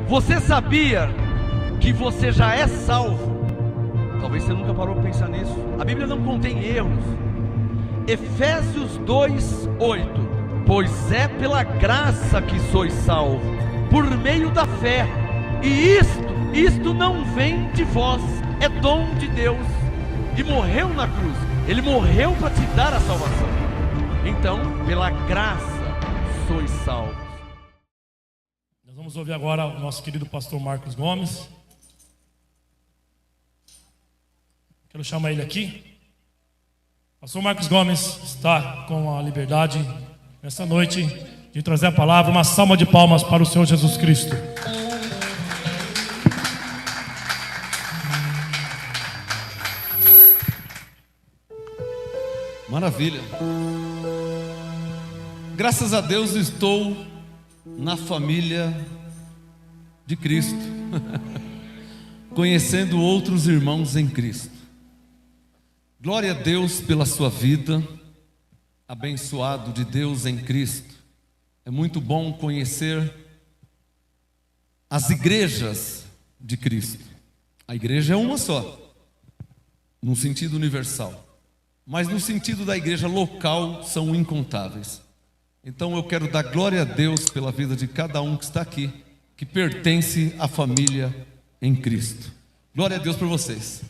Você sabia que você já é salvo? Talvez você nunca parou para pensar nisso. A Bíblia não contém erros. Efésios 2:8. Pois é pela graça que sois salvos, por meio da fé. E isto não vem de vós, é dom de Deus. E morreu na cruz. Ele morreu para te dar a salvação. Então, pela graça sois salvos. Nós vamos ouvir agora o nosso querido pastor Marcos Gomes. Quero chamar ele aqui. Pastor Marcos Gomes está com a liberdade nessa noite de trazer a palavra. Uma salva de palmas para o Senhor Jesus Cristo. Maravilha. Graças a Deus estou na família de Cristo, conhecendo outros irmãos em Cristo. Glória a Deus pela sua vida, abençoado de Deus em Cristo. É muito bom conhecer as igrejas de Cristo. A igreja é uma só, no sentido universal. Mas no sentido da igreja local são incontáveis. Então eu quero dar glória a Deus pela vida de cada um que está aqui, que pertence à família em Cristo. Glória a Deus por vocês.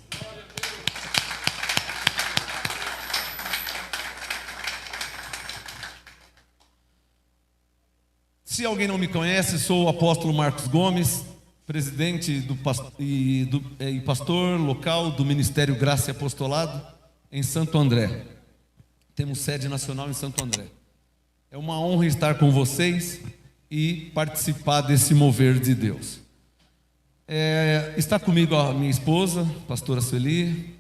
Se alguém não me conhece, sou o apóstolo Marcos Gomes, presidente e pastor local do Ministério Graça e Apostolado em Santo André. Temos sede nacional em Santo André. É uma honra estar com vocês e participar desse mover de Deus. Está comigo a minha esposa, pastora Sueli,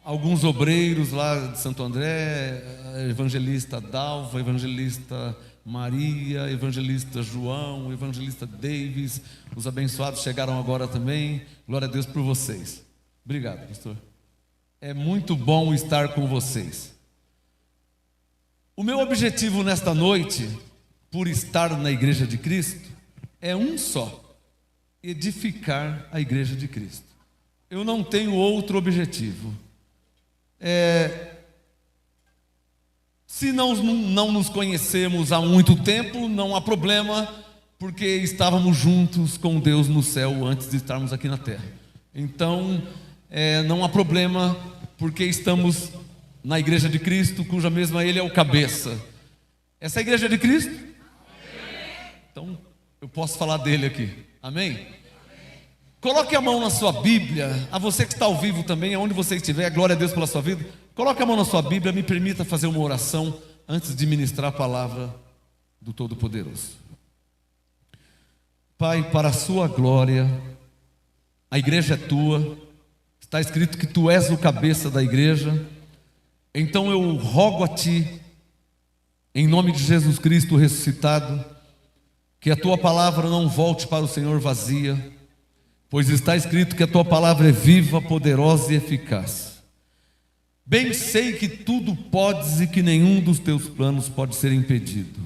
alguns obreiros lá de Santo André, evangelista Dalva, evangelista Maria, evangelista João, evangelista Davis. Os abençoados chegaram agora também. Glória a Deus por vocês. Obrigado, pastor. É muito bom estar com vocês. O meu objetivo nesta noite, por estar na igreja de Cristo, é um só: edificar a igreja de Cristo. Eu não tenho outro objetivo. Se não nos conhecemos há muito tempo, não há problema, porque estávamos juntos com Deus no céu antes de estarmos aqui na terra. Então, não há problema, porque estamos na igreja de Cristo, cuja mesma Ele é o cabeça. Essa é a igreja de Cristo? Então, eu posso falar dele aqui. Amém? Coloque a mão na sua Bíblia. A você que está ao vivo também, aonde você estiver, glória a Deus pela sua vida. Coloque a mão na sua Bíblia, me permita fazer uma oração antes de ministrar a palavra do Todo-Poderoso. Pai, para a sua glória, a igreja é tua. Está escrito que tu és o cabeça da igreja. Então eu rogo a ti, em nome de Jesus Cristo ressuscitado, que a tua palavra não volte para o Senhor vazia, pois está escrito que a tua palavra é viva, poderosa e eficaz. Bem sei que tudo podes e que nenhum dos teus planos pode ser impedido.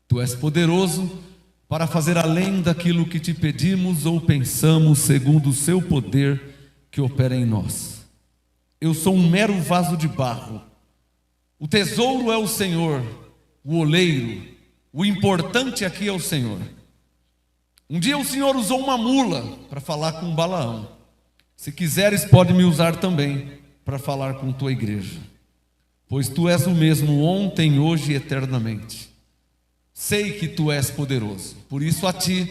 Tu és poderoso para fazer além daquilo que te pedimos ou pensamos, segundo o seu poder que opera em nós. Eu sou um mero vaso de barro. O tesouro é o Senhor, o oleiro. O importante aqui é o Senhor. Um dia o Senhor usou uma mula para falar com Balaão. Se quiseres, pode me usar também para falar com tua igreja, pois tu és o mesmo ontem, hoje e eternamente. Sei que tu és poderoso, por isso a ti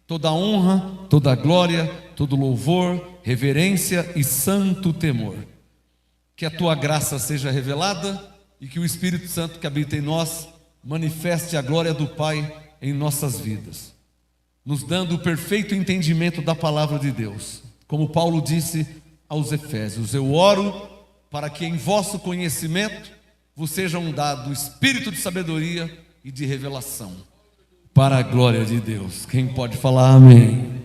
toda honra, toda glória, todo louvor, reverência e santo temor. Que a tua graça seja revelada e que o Espírito Santo que habita em nós manifeste a glória do Pai em nossas vidas, nos dando o perfeito entendimento da palavra de Deus. Como Paulo disse aos Efésios: eu oro para que em vosso conhecimento vos sejam dado o espírito de sabedoria e de revelação, para a glória de Deus. Quem pode falar amém?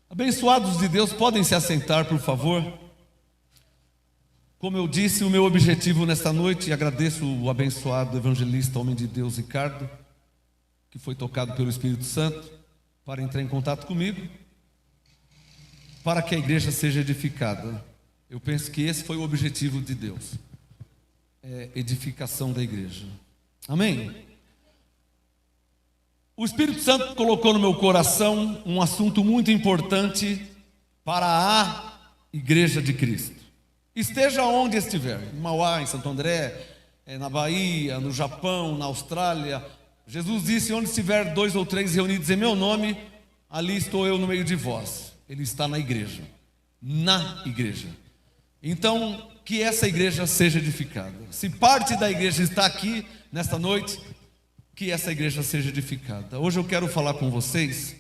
Abençoados de Deus, podem se assentar, por favor. Como eu disse, o meu objetivo nesta noite, e agradeço o abençoado evangelista, homem de Deus, Ricardo, que foi tocado pelo Espírito Santo, para entrar em contato comigo, para que a igreja seja edificada. Eu penso que esse foi o objetivo de Deus, edificação da igreja. Amém? O Espírito Santo colocou no meu coração um assunto muito importante para a igreja de Cristo. Esteja onde estiver, em Mauá, em Santo André, na Bahia, no Japão, na Austrália. Jesus disse: onde estiver 2 ou 3 reunidos em meu nome, ali estou eu no meio de vós. Ele está na igreja, na igreja. Então, que essa igreja seja edificada. Se parte da igreja está aqui nesta noite, que essa igreja seja edificada. Hoje eu quero falar com vocês.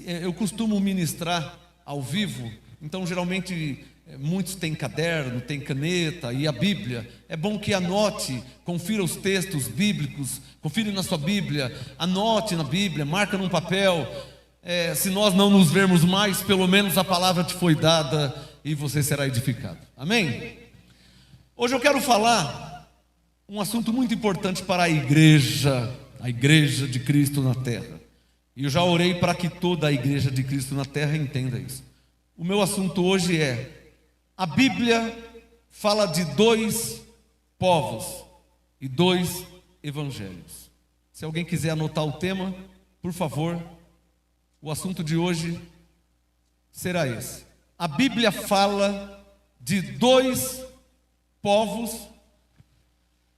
Eu costumo ministrar ao vivo, então geralmente muitos têm caderno, têm caneta e a Bíblia. É bom que anote, confira os textos bíblicos, confira na sua Bíblia, anote na Bíblia, marca num papel. Se nós não nos vermos mais, pelo menos a palavra te foi dada e você será edificado. Amém? Hoje eu quero falar um assunto muito importante para a igreja de Cristo na terra. E eu já orei para que toda a igreja de Cristo na terra entenda isso. O meu assunto hoje a Bíblia fala de 2 povos e 2 evangelhos. Se alguém quiser anotar o tema, por favor, o assunto de hoje será esse. A Bíblia fala de 2 povos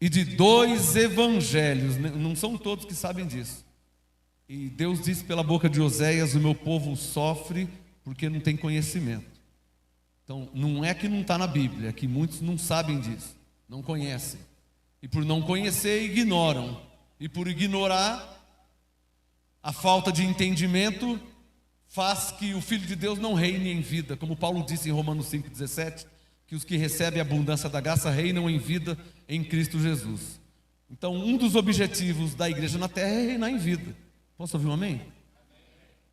e de 2 evangelhos. Não são todos que sabem disso. E Deus disse pela boca de Oséias: o meu povo sofre porque não tem conhecimento. Então, não é que não está na Bíblia, é que muitos não sabem disso, não conhecem. E por não conhecer, ignoram. E por ignorar, a falta de entendimento faz que o Filho de Deus não reine em vida. Como Paulo disse em Romanos 5,17, que os que recebem a abundância da graça reinam em vida em Cristo Jesus. Então, um dos objetivos da igreja na terra é reinar em vida. Posso ouvir um amém?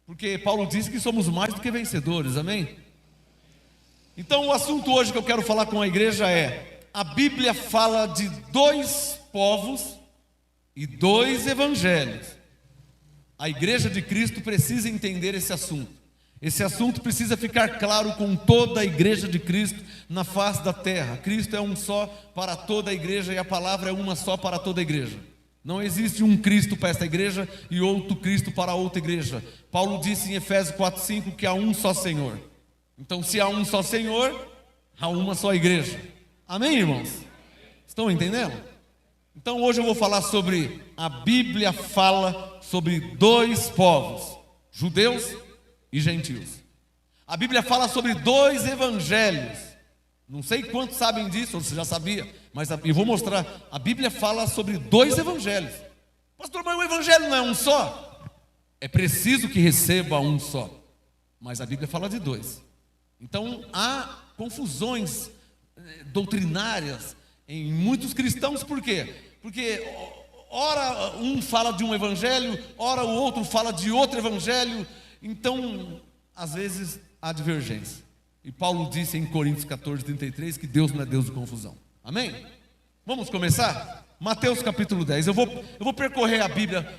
Porque Paulo disse que somos mais do que vencedores, amém? Então, o assunto hoje que eu quero falar com a igreja a Bíblia fala de 2 povos e 2 evangelhos. A igreja de Cristo precisa entender esse assunto. Esse assunto precisa ficar claro com toda a igreja de Cristo na face da terra. Cristo é um só para toda a igreja e a palavra é uma só para toda a igreja. Não existe um Cristo para esta igreja e outro Cristo para outra igreja. Paulo disse em Efésios 4,5 que há um só Senhor. Então, se há um só Senhor, há uma só igreja. Amém, irmãos? Estão entendendo? Então, hoje eu vou falar sobre a Bíblia fala sobre 2 povos, judeus e gentios. A Bíblia fala sobre 2 evangelhos. Não sei quantos sabem disso, ou você já sabia, mas eu vou mostrar. A Bíblia fala sobre 2 evangelhos. Pastor, mas o evangelho não é um só? É preciso que receba um só, mas a Bíblia fala de 2. Então há confusões doutrinárias em muitos cristãos. Por quê? Porque ora um fala de um evangelho, ora o outro fala de outro evangelho. Então, às vezes, há divergência. E Paulo disse em Coríntios 14:33 que Deus não é Deus de confusão. Amém? Vamos começar? Mateus capítulo 10. Eu vou percorrer a Bíblia,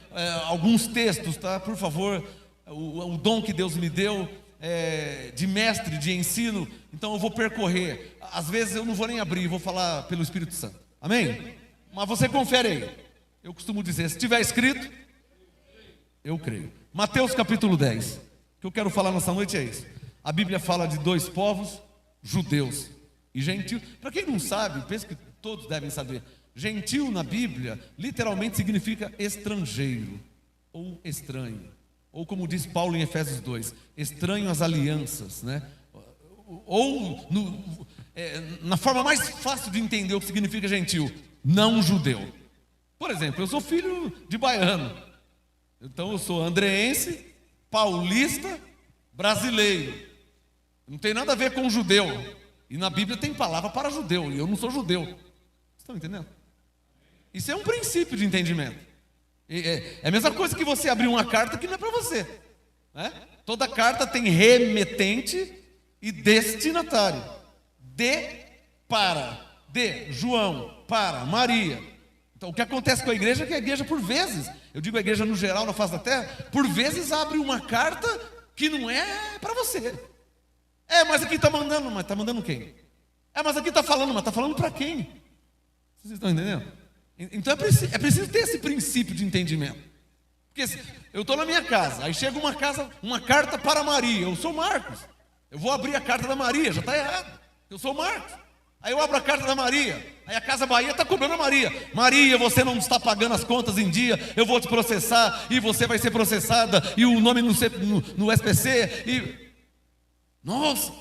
alguns textos, tá? Por favor, o dom que Deus me deu de mestre, de ensino. Então eu vou percorrer. Às vezes eu não vou nem abrir, vou falar pelo Espírito Santo. Amém? Mas você confere aí. Eu costumo dizer, se tiver escrito, eu creio. Mateus capítulo 10. O que eu quero falar nessa noite é isso. A Bíblia fala de 2 povos, judeus e gentios. Para quem não sabe, penso que todos devem saber. Gentil na Bíblia literalmente significa estrangeiro ou estranho. Ou como diz Paulo em Efésios 2, estranho às alianças, né? Ou na forma mais fácil de entender o que significa gentil, não judeu. Por exemplo, eu sou filho de baiano. Então eu sou andreense, paulista, brasileiro. Não tem nada a ver com judeu. E na Bíblia tem palavra para judeu, e eu não sou judeu. Estão entendendo? Isso é um princípio de entendimento. É a mesma coisa que você abrir uma carta que não é para você, né? Toda carta tem remetente e destinatário. para, de João, para Maria. Então o que acontece com a igreja é que a igreja por vezes, eu digo a igreja no geral, na face da terra, por vezes abre uma carta que não é para você. Mas aqui está mandando, mas está mandando quem? Mas aqui está falando, mas está falando para quem? Vocês estão entendendo? Então é preciso ter esse princípio de entendimento. Porque eu estou na minha casa, aí chega uma carta para Maria, eu sou Marcos. Eu vou abrir a carta da Maria, já está errado. Eu sou Marcos. Aí eu abro a carta da Maria, aí a Casa Bahia está cobrando a Maria. Maria, você não está pagando as contas em dia, eu vou te processar, e você vai ser processada, e o nome no SPC, e... Nossa!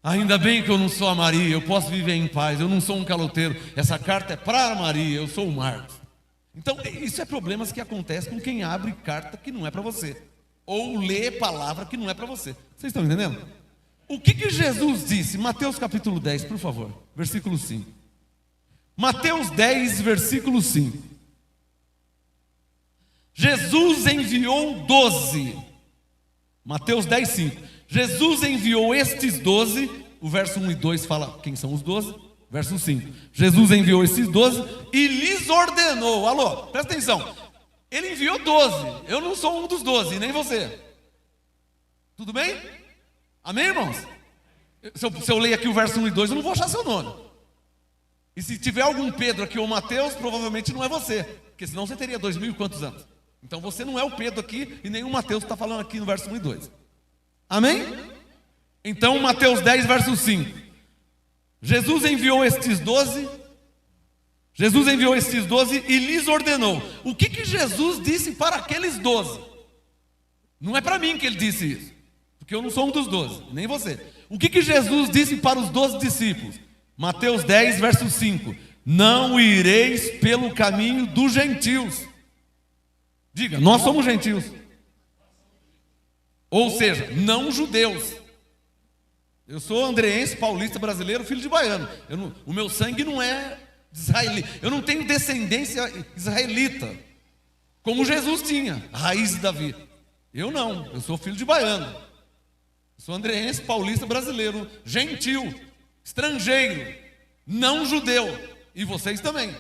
Ainda bem que eu não sou a Maria, eu posso viver em paz, eu não sou um caloteiro. Essa carta é para a Maria, eu sou o Marcos. Então, isso é problemas que acontecem com quem abre carta que não é para você, ou lê palavra que não é para você. Vocês estão entendendo? O que Jesus disse? Mateus capítulo 10, por favor, versículo 5. Mateus 10, versículo 5. Jesus enviou 12. Mateus 10, 5. Jesus enviou estes 12. O verso 1 e 2 fala quem são os 12. Verso 5. Jesus enviou esses 12 e lhes ordenou. Alô, presta atenção. Ele enviou 12. Eu não sou um dos 12, nem você. Tudo bem? Amém, irmãos? Se eu ler aqui o verso 1 e 2, eu não vou achar seu nome. E se tiver algum Pedro aqui ou Mateus, provavelmente não é você, porque senão você teria 2000 e quantos anos. Então você não é o Pedro aqui e nem o Mateus que está falando aqui no verso 1 e 2. Amém? Então Mateus 10, verso 5. Jesus enviou estes 12 e lhes ordenou. O que Jesus disse para aqueles 12? Não é para mim que ele disse isso, porque eu não sou um dos 12, nem você. O que Jesus disse para os 12 discípulos? Mateus 10, verso 5. Não ireis pelo caminho dos gentios. Diga, nós somos gentios. Ou seja, não judeus. Eu sou andreense, paulista, brasileiro, filho de baiano. O meu sangue não é israelita. Eu não tenho descendência israelita, como Jesus tinha, raiz de Davi. Eu não, eu sou filho de baiano. Eu sou andreense, paulista, brasileiro, gentil, estrangeiro, não judeu. E vocês também.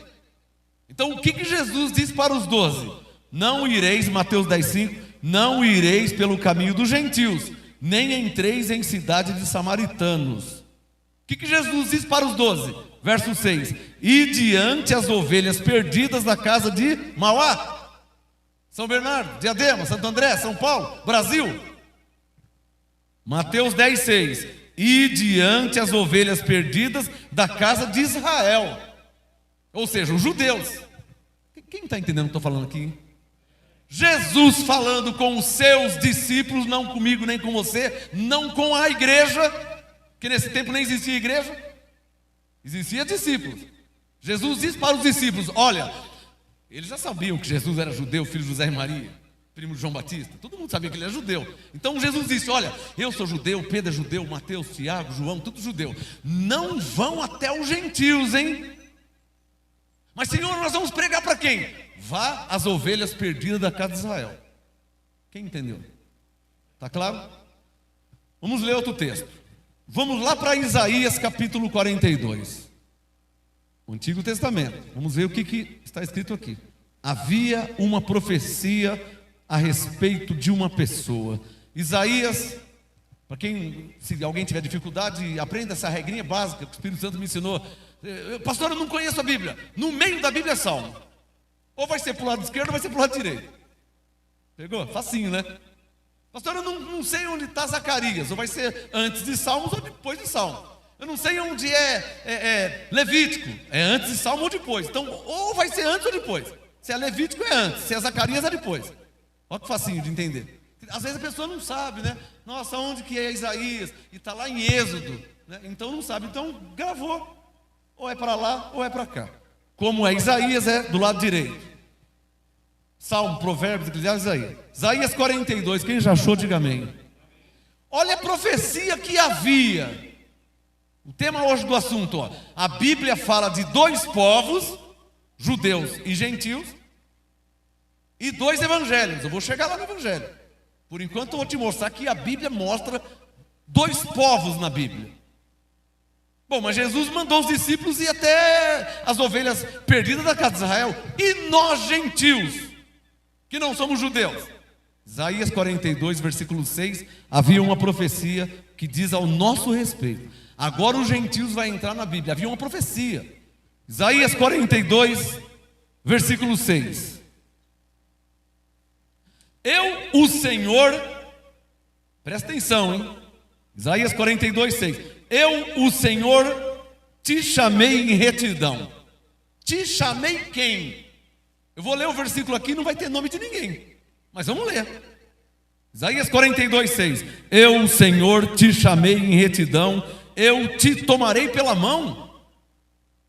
Então o que Jesus disse para os 12? Não ireis, Mateus 10, 5, não ireis pelo caminho dos gentios, nem entreis em cidade de samaritanos. O que Jesus disse para os 12? Verso 6. E diante as ovelhas perdidas da casa de Mauá, São Bernardo, Diadema, Santo André, São Paulo, Brasil. Mateus 10, 6. E diante as ovelhas perdidas da casa de Israel. Ou seja, os judeus. Quem está entendendo o que eu estou falando aqui? Jesus falando com os seus discípulos, não comigo nem com você, não com a igreja, que nesse tempo nem existia igreja, existia discípulos. Jesus disse para os discípulos, olha, eles já sabiam que Jesus era judeu, filho de José e Maria, primo de João Batista, todo mundo sabia que ele era judeu. Então Jesus disse, olha, eu sou judeu, Pedro é judeu, Mateus, Tiago, João, tudo judeu. Não vão até os gentios, hein? Mas Senhor, nós vamos pregar para quem? Vá às ovelhas perdidas da casa de Israel. Quem entendeu? Está claro? Vamos ler outro texto. Vamos lá para Isaías capítulo 42. O Antigo Testamento. Vamos ver o que está escrito aqui. Havia uma profecia a respeito de uma pessoa. Isaías, para quem, se alguém tiver dificuldade, aprenda essa regrinha básica que o Espírito Santo me ensinou. Pastor, eu não conheço a Bíblia. No meio da Bíblia é Salmo. Ou vai ser para o lado esquerdo ou vai ser para o lado direito. Pegou? Facinho, né? Pastor, eu não sei onde está Zacarias. Ou vai ser antes de Salmos ou depois de Salmo. Eu não sei onde é Levítico. É antes de Salmo ou depois. Então, ou vai ser antes ou depois. Se é Levítico é antes, se é Zacarias é depois. Olha que facinho de entender. Às vezes a pessoa não sabe, né? Nossa, onde que é Isaías? E está lá em Êxodo, né? Então não sabe. Então gravou. Ou é para lá ou é para cá. Como é Isaías, é do lado direito. Salmo, Provérbios, Eclesiastes, Isaías. Isaías 42, quem já achou, diga amém. Olha a profecia que havia. O tema hoje do assunto, ó. A Bíblia fala de 2 povos, judeus e gentios, e 2 evangelhos. Eu vou chegar lá no evangelho. Por enquanto eu vou te mostrar que a Bíblia mostra 2 povos na Bíblia. Bom, mas Jesus mandou os discípulos ir até as ovelhas perdidas da casa de Israel. E nós, gentios, que não somos judeus. Isaías 42, versículo 6, havia uma profecia que diz ao nosso respeito. Agora os gentios vão entrar na Bíblia. Havia uma profecia. Isaías 42, versículo 6. Eu, o Senhor, presta atenção, hein? Isaías 42, 6. Eu, o Senhor, te chamei em retidão. Te chamei quem? Eu vou ler o versículo aqui, não vai ter nome de ninguém. Mas vamos ler. Isaías 42, 6. Eu, o Senhor, te chamei em retidão. Eu te tomarei pela mão.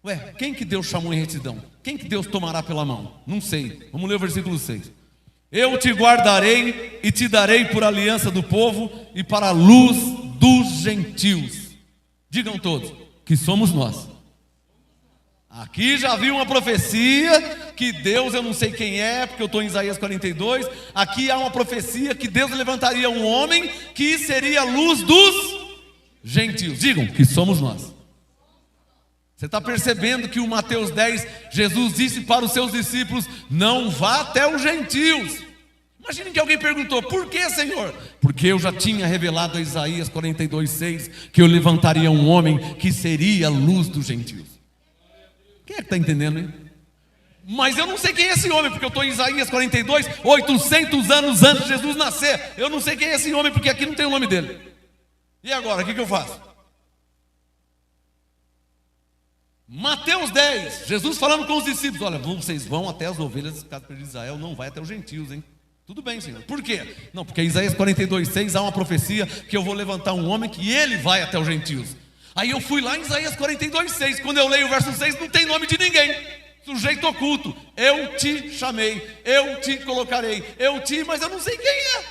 Ué, quem que Deus chamou em retidão? Quem que Deus tomará pela mão? Não sei. Vamos ler o versículo 6. Eu te guardarei e te darei por aliança do povo e para a luz dos gentios. Digam todos, que somos nós. Aqui já vi uma profecia que Deus, eu não sei quem é, porque eu estou em Isaías 42. Aqui há uma profecia que Deus levantaria um homem que seria a luz dos gentios. Digam que somos nós. Você está percebendo que o Mateus 10, Jesus disse para os seus discípulos: não vá até os gentios. Imagine que alguém perguntou: por que, Senhor? Porque eu já tinha revelado a Isaías 42, 6 que eu levantaria um homem que seria a luz dos gentios. Quem é que está entendendo, hein? Mas eu não sei quem é esse homem, porque eu estou em Isaías 42, 800 anos antes de Jesus nascer. Eu não sei quem é esse homem, porque aqui não tem o nome dele. E agora, o que eu faço? Mateus 10, Jesus falando com os discípulos: olha, vocês vão até as ovelhas da casa de Israel, não vai até os gentios, hein? Tudo bem, Senhor. Por quê? Não, porque em Isaías 42, 6 há uma profecia que eu vou levantar um homem que ele vai até os gentios. Aí eu fui lá em Isaías 42, 6. Quando eu leio o verso 6, não tem nome de ninguém. Sujeito oculto. Eu te chamei, eu te colocarei, mas eu não sei quem é.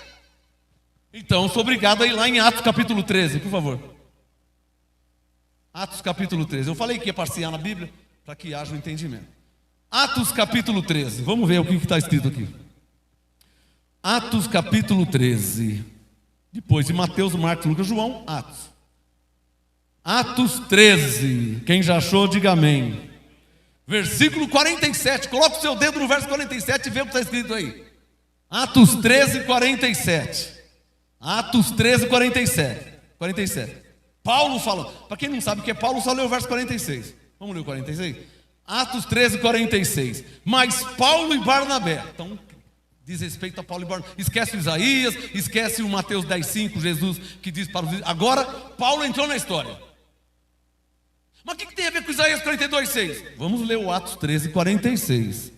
Então eu sou obrigado a ir lá em Atos capítulo 13, por favor. Atos capítulo 13. Eu falei que ia passear na Bíblia para que haja um entendimento. Atos capítulo 13. Vamos ver o que está escrito aqui. Atos capítulo 13. Depois de Mateus, Marcos, Lucas, João, Atos. Atos 13. Quem já achou, diga amém. Versículo 47. Coloca o seu dedo no verso 47 e vê o que está escrito aí. Atos 13, 47. Atos 13, 47. Paulo falou. Para quem não sabe o que é Paulo, só leu o verso 46. Vamos ler o 46? Atos 13, 46. Mas Paulo e Barnabé. Então, diz respeito a Paulo e Barnabé. Esquece o Isaías, esquece o Mateus 10, 5, Jesus que diz para os... Agora, Paulo entrou na história. Mas o que tem a ver com Isaías 42, 6? Vamos ler o Atos 13, 46.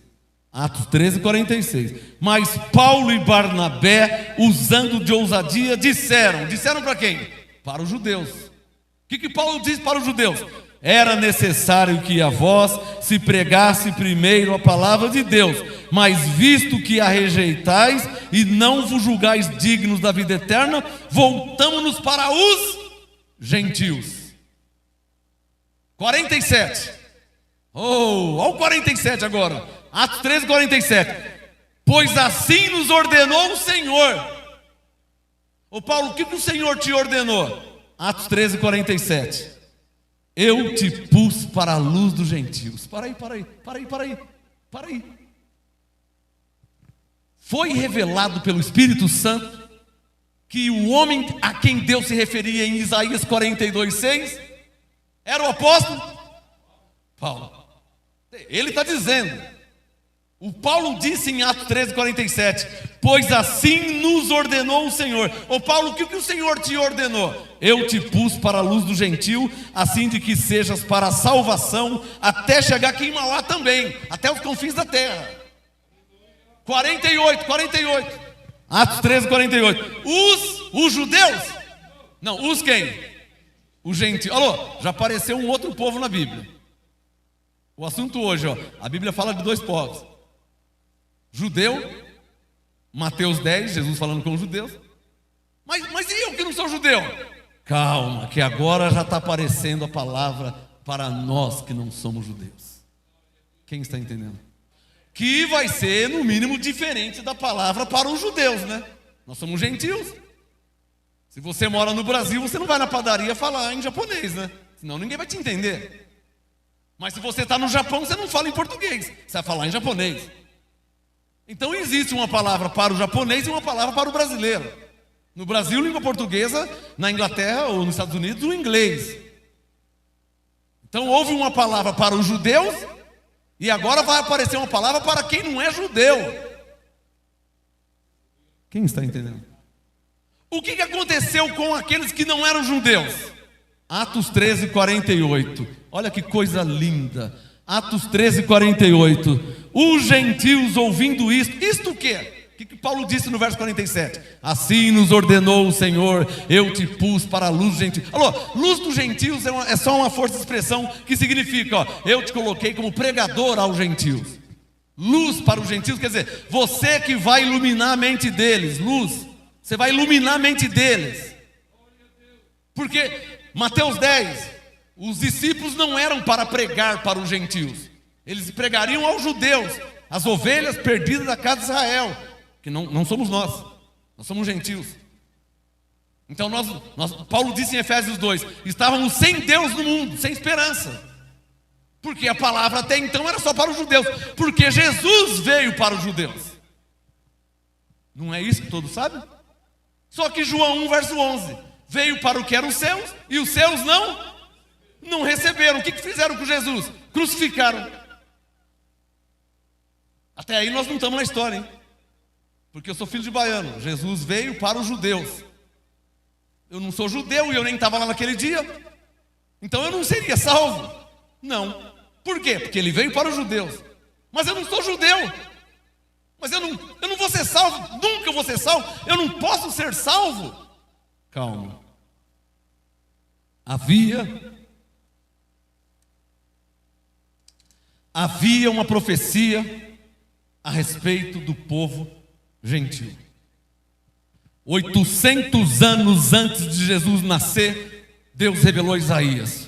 Atos 13, 46. Mas Paulo e Barnabé, usando de ousadia, disseram para quem? Para os judeus. O que Paulo diz para os judeus? Era necessário que a vós se pregasse primeiro a palavra de Deus, mas visto que a rejeitais e não vos julgais dignos da vida eterna, voltamos-nos para os gentios. 47. Olha o 47 agora. Atos 13, 47. Pois assim nos ordenou o Senhor. Ô Paulo, o que o Senhor te ordenou? Atos 13, 47. Eu te pus para a luz dos gentios. Para aí. Foi revelado pelo Espírito Santo que o homem a quem Deus se referia em Isaías 42, 6 era o apóstolo Paulo. Ele está dizendo. O Paulo disse em Atos 13, 47. Pois assim nos ordenou o Senhor. Ô Paulo, o que o Senhor te ordenou? Eu te pus para a luz do gentio, assim de que sejas para a salvação, até chegar aqui em Mauá também, até os confins da terra. 48. Atos 13, 48. Os judeus? Não, os quem? Os gentios. Alô, já apareceu um outro povo na Bíblia. O assunto hoje, a Bíblia fala de dois povos. Judeu, Mateus 10, Jesus falando com os judeus. Mas e eu que não sou judeu? Calma, que agora já está aparecendo a palavra para nós que não somos judeus. Quem está entendendo? Que vai ser, no mínimo, diferente da palavra para os judeus, né? Nós somos gentios. Se você mora no Brasil, você não vai na padaria falar em japonês, né? senão ninguém vai te entender. Mas se você está no Japão, você não fala em português, você vai falar em japonês. Então existe uma palavra para o japonês e uma palavra para o brasileiro. No Brasil, língua portuguesa, na Inglaterra ou nos Estados Unidos, o inglês. Então houve uma palavra para os judeus e agora vai aparecer uma palavra para quem não é judeu. Quem está entendendo? O que aconteceu com aqueles que não eram judeus? Atos 13, 48. Olha que coisa linda. Atos 13, 48. Os gentios ouvindo isto o quê? O que Paulo disse no verso 47? Assim nos ordenou o Senhor, eu te pus para a luz dos gentios. Alô, luz dos gentios é só uma força de expressão que significa, eu te coloquei como pregador aos gentios. Luz para os gentios, quer dizer, você que vai iluminar a mente deles, luz, você vai iluminar a mente deles. Porque Mateus 10, os discípulos não eram para pregar para os gentios, eles pregariam aos judeus, as ovelhas perdidas da casa de Israel, que não somos nós somos gentios. Então Paulo disse em Efésios 2, estávamos sem Deus no mundo, sem esperança. Porque a palavra até então era só para os judeus, porque Jesus veio para os judeus. Não é isso que todos sabem? Só que João 1, verso 11, veio para o que eram os seus, e os seus não receberam. O que fizeram com Jesus? Crucificaram. Até aí nós não estamos na história, hein? Porque eu sou filho de baiano. Jesus veio para os judeus. Eu não sou judeu e eu nem estava lá naquele dia. Então eu não seria salvo. Não. Por quê? Porque ele veio para os judeus. Mas eu não sou judeu. Mas eu não vou ser salvo. Nunca vou ser salvo. Eu não posso ser salvo. Calma. Havia uma profecia a respeito do povo gentil. 800 anos antes de Jesus nascer, Deus revelou a Isaías: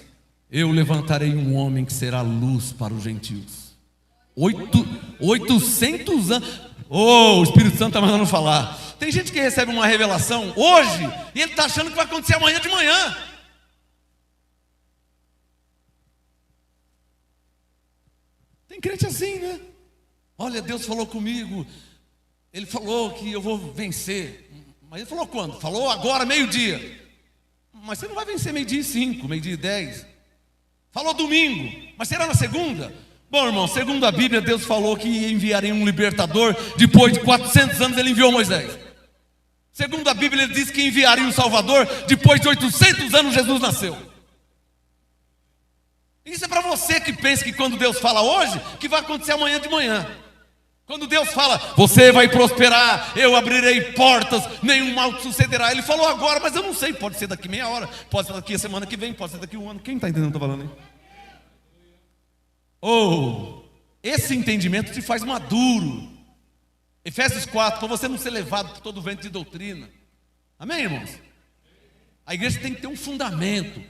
eu levantarei um homem que será luz para os gentios. 800 anos. Oh, o Espírito Santo está mandando falar. Tem gente que recebe uma revelação hoje e ele está achando que vai acontecer amanhã de manhã. Tem crente assim, né? Olha, Deus falou comigo, Ele falou que eu vou vencer. Mas Ele falou quando? Falou agora, meio-dia. Mas você não vai vencer meio-dia e 5, meio-dia e 10. Falou domingo, mas será na segunda? Bom, irmão, segundo a Bíblia, Deus falou que enviaria um libertador. Depois de 400 anos Ele enviou Moisés. Segundo a Bíblia, Ele disse que enviaria um Salvador. Depois de 800 anos Jesus nasceu. Isso é para você que pensa que quando Deus fala hoje, que vai acontecer amanhã de manhã. Quando Deus fala, você vai prosperar, eu abrirei portas, nenhum mal te sucederá. Ele falou agora, mas eu não sei, pode ser daqui meia hora, pode ser daqui a semana que vem, pode ser daqui a um ano. Quem está entendendo o que eu estou falando aí? Esse entendimento te faz maduro. Efésios 4, para você não ser levado por todo o vento de doutrina. Amém, irmãos? A igreja tem que ter um fundamento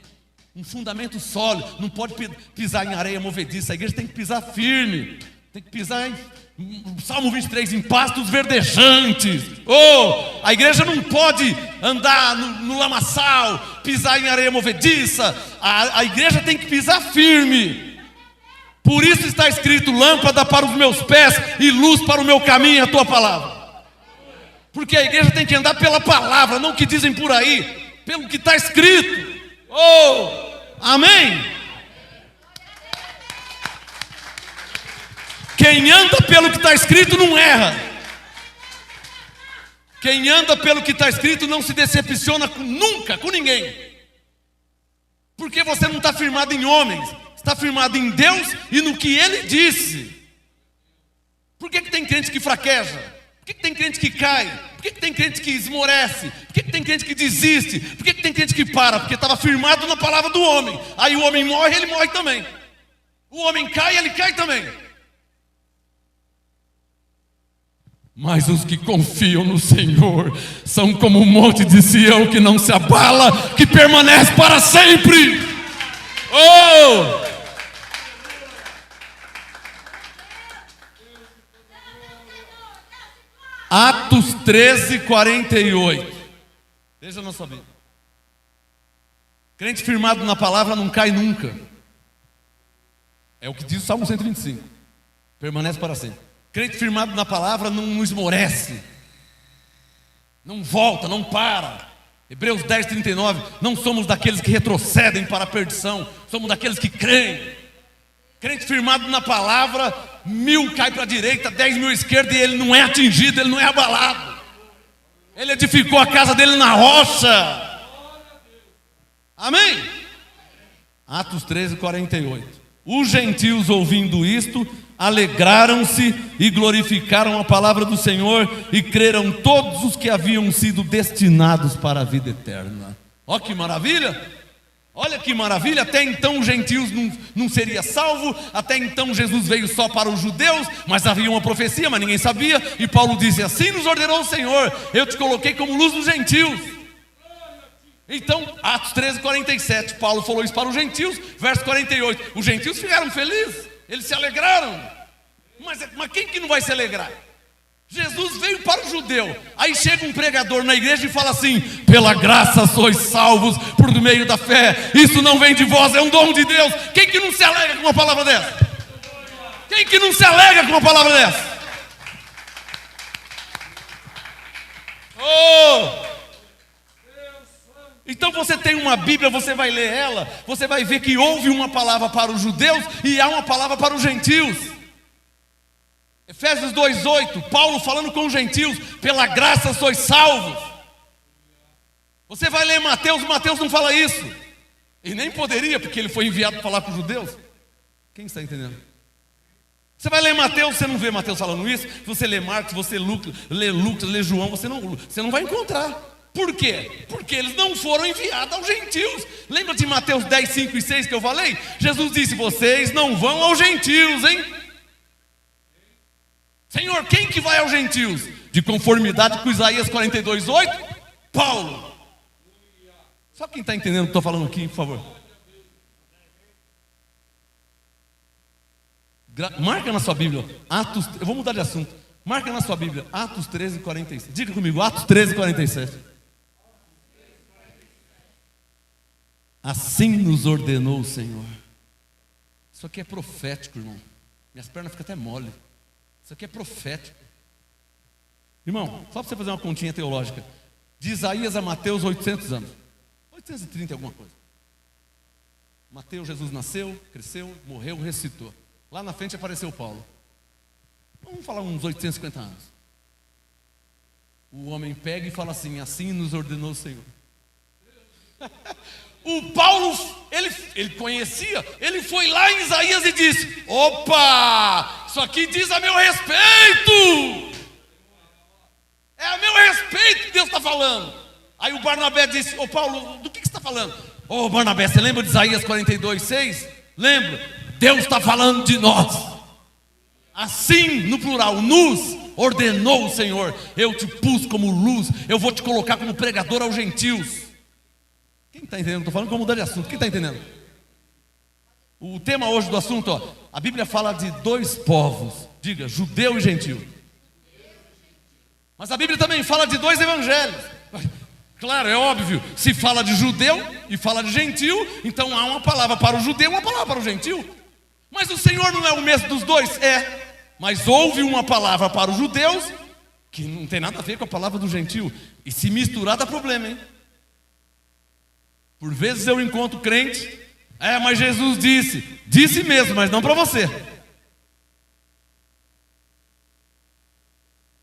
sólido. Não pode pisar em areia movediça. A igreja tem que pisar firme. Tem que pisar em Salmo 23, em pastos verdejantes. A igreja não pode andar no lamaçal, pisar em areia movediça. A igreja tem que pisar firme. Por isso está escrito: lâmpada para os meus pés e luz para o meu caminho é a tua palavra. Porque a igreja tem que andar pela palavra, não o que dizem por aí, pelo que está escrito. Amém? Quem anda pelo que está escrito não erra. Quem anda pelo que está escrito não se decepciona nunca com ninguém. Porque você não está firmado em homens, está firmado em Deus e no que Ele disse. Por que tem crente que fraqueja? Por que tem crente que cai? Por que tem crente que esmorece? Por que tem crente que desiste? Por que tem crente que para? Porque estava firmado na palavra do homem. Aí o homem morre, ele morre também. O homem cai, ele cai também. Mas os que confiam no Senhor são como um monte de Sião que não se abala, que permanece para sempre. Atos 13, 48. Veja na sua Bíblia. Crente firmado na palavra não cai nunca. É o que diz o Salmo 125. Permanece para sempre. Crente firmado na palavra não esmorece, não volta, não para. Hebreus 10, 39. Não somos daqueles que retrocedem para a perdição, somos daqueles que creem. Crente firmado na palavra, 1000 cai para a direita, 10.000 à esquerda, e ele não é atingido, ele não é abalado. Ele edificou a casa dele na rocha. Amém? Atos 13, 48. Os gentios, ouvindo isto, alegraram-se e glorificaram a palavra do Senhor, e creram todos os que haviam sido destinados para a vida eterna. Olha que maravilha! Olha que maravilha! Até então os gentios não seriam salvos, até então Jesus veio só para os judeus, mas havia uma profecia, mas ninguém sabia, e Paulo disse: assim nos ordenou o Senhor, eu te coloquei como luz dos gentios. Então, Atos 13, 47, Paulo falou isso para os gentios. Verso 48, os gentios ficaram felizes, eles se alegraram. Mas quem que não vai se alegrar? Jesus veio para o judeu. Aí chega um pregador na igreja e fala assim: pela graça sois salvos por meio da fé, isso não vem de vós, é um dom de Deus. Quem que não se alegra com uma palavra dessa? Quem que não se alegra com uma palavra dessa? Oh! Então você tem uma Bíblia, você vai ler ela, você vai ver que houve uma palavra para os judeus e há uma palavra para os gentios. Efésios 2:8, Paulo falando com os gentios: pela graça sois salvos. Você vai ler Mateus, Mateus não fala isso, e nem poderia, porque ele foi enviado para falar com os judeus. Quem está entendendo? Você vai ler Mateus, você não vê Mateus falando isso. Se você lê Marcos, você lê Lucas, lê João, você não vai encontrar. Por quê? Porque eles não foram enviados aos gentios. Lembra de Mateus 10, 5 e 6 que eu falei? Jesus disse: vocês não vão aos gentios, hein? Senhor, quem que vai aos gentios? De conformidade com Isaías 42, 8? Paulo. Só quem está entendendo o que estou falando aqui, por favor. Marca na sua Bíblia, Atos, eu vou mudar de assunto. Marca na sua Bíblia, Atos 13, 47. Diga comigo, Atos 13, 47. Assim nos ordenou o Senhor. Isso aqui é profético, irmão. Minhas pernas ficam até mole. Isso aqui é profético. Irmão, só para você fazer uma continha teológica. De Isaías a Mateus, 800 anos. 830 alguma coisa. Mateus, Jesus nasceu, cresceu, morreu, ressuscitou. Lá na frente apareceu Paulo. Vamos falar uns 850 anos. O homem pega e fala assim: assim nos ordenou o Senhor. O Paulo, ele conhecia, ele foi lá em Isaías e disse: opa, isso aqui diz a meu respeito. É a meu respeito que Deus está falando. Aí o Barnabé disse: ô Paulo, do que você está falando? Ô Barnabé, você lembra de Isaías 42, 6? Lembra? Deus está falando de nós. Assim, no plural, nos ordenou o Senhor. Eu te pus como luz, eu vou te colocar como pregador aos gentios. Quem está entendendo? Estou falando que eu vou mudar de assunto. Quem está entendendo? O tema hoje do assunto, ó, a Bíblia fala de dois povos. Diga, judeu e gentio. Mas a Bíblia também fala de dois evangelhos. Claro, é óbvio. Se fala de judeu e fala de gentio, então há uma palavra para o judeu e uma palavra para o gentio. Mas o Senhor não é o mesmo dos dois? É. Mas houve uma palavra para os judeus que não tem nada a ver com a palavra do gentio. E se misturar dá problema, hein? Por vezes eu encontro crente: mas Jesus disse mesmo, mas não para você.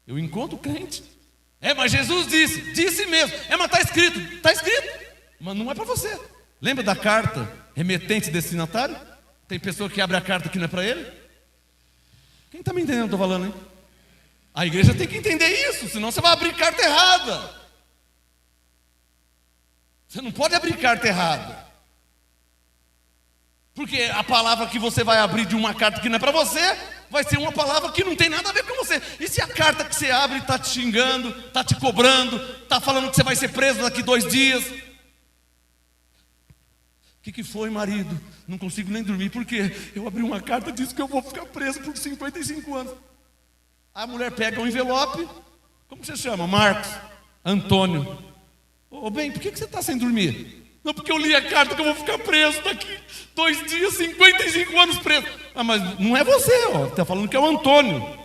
Eu encontro crente: mas Jesus disse mesmo. Mas está escrito, mas não é para você. Lembra da carta remetente e destinatário? Tem pessoa que abre a carta que não é para ele. Quem está me entendendo o que eu estou falando, hein? A igreja tem que entender isso, senão você vai abrir carta errada. Você não pode abrir carta errada. Porque a palavra que você vai abrir de uma carta que não é para você, vai ser uma palavra que não tem nada a ver com você. E se a carta que você abre está te xingando, está te cobrando, está falando que você vai ser preso daqui 2 dias? O que foi, marido? Não consigo nem dormir, porque eu abri uma carta e disse que eu vou ficar preso por 55 anos. A mulher pega um envelope. Como você chama? Marcos, Antônio. Bem, por que você está sem dormir? Não, porque eu li a carta que eu vou ficar preso daqui 2 dias, 55 anos preso. Ah, mas não é você, ó. Está falando que é o Antônio.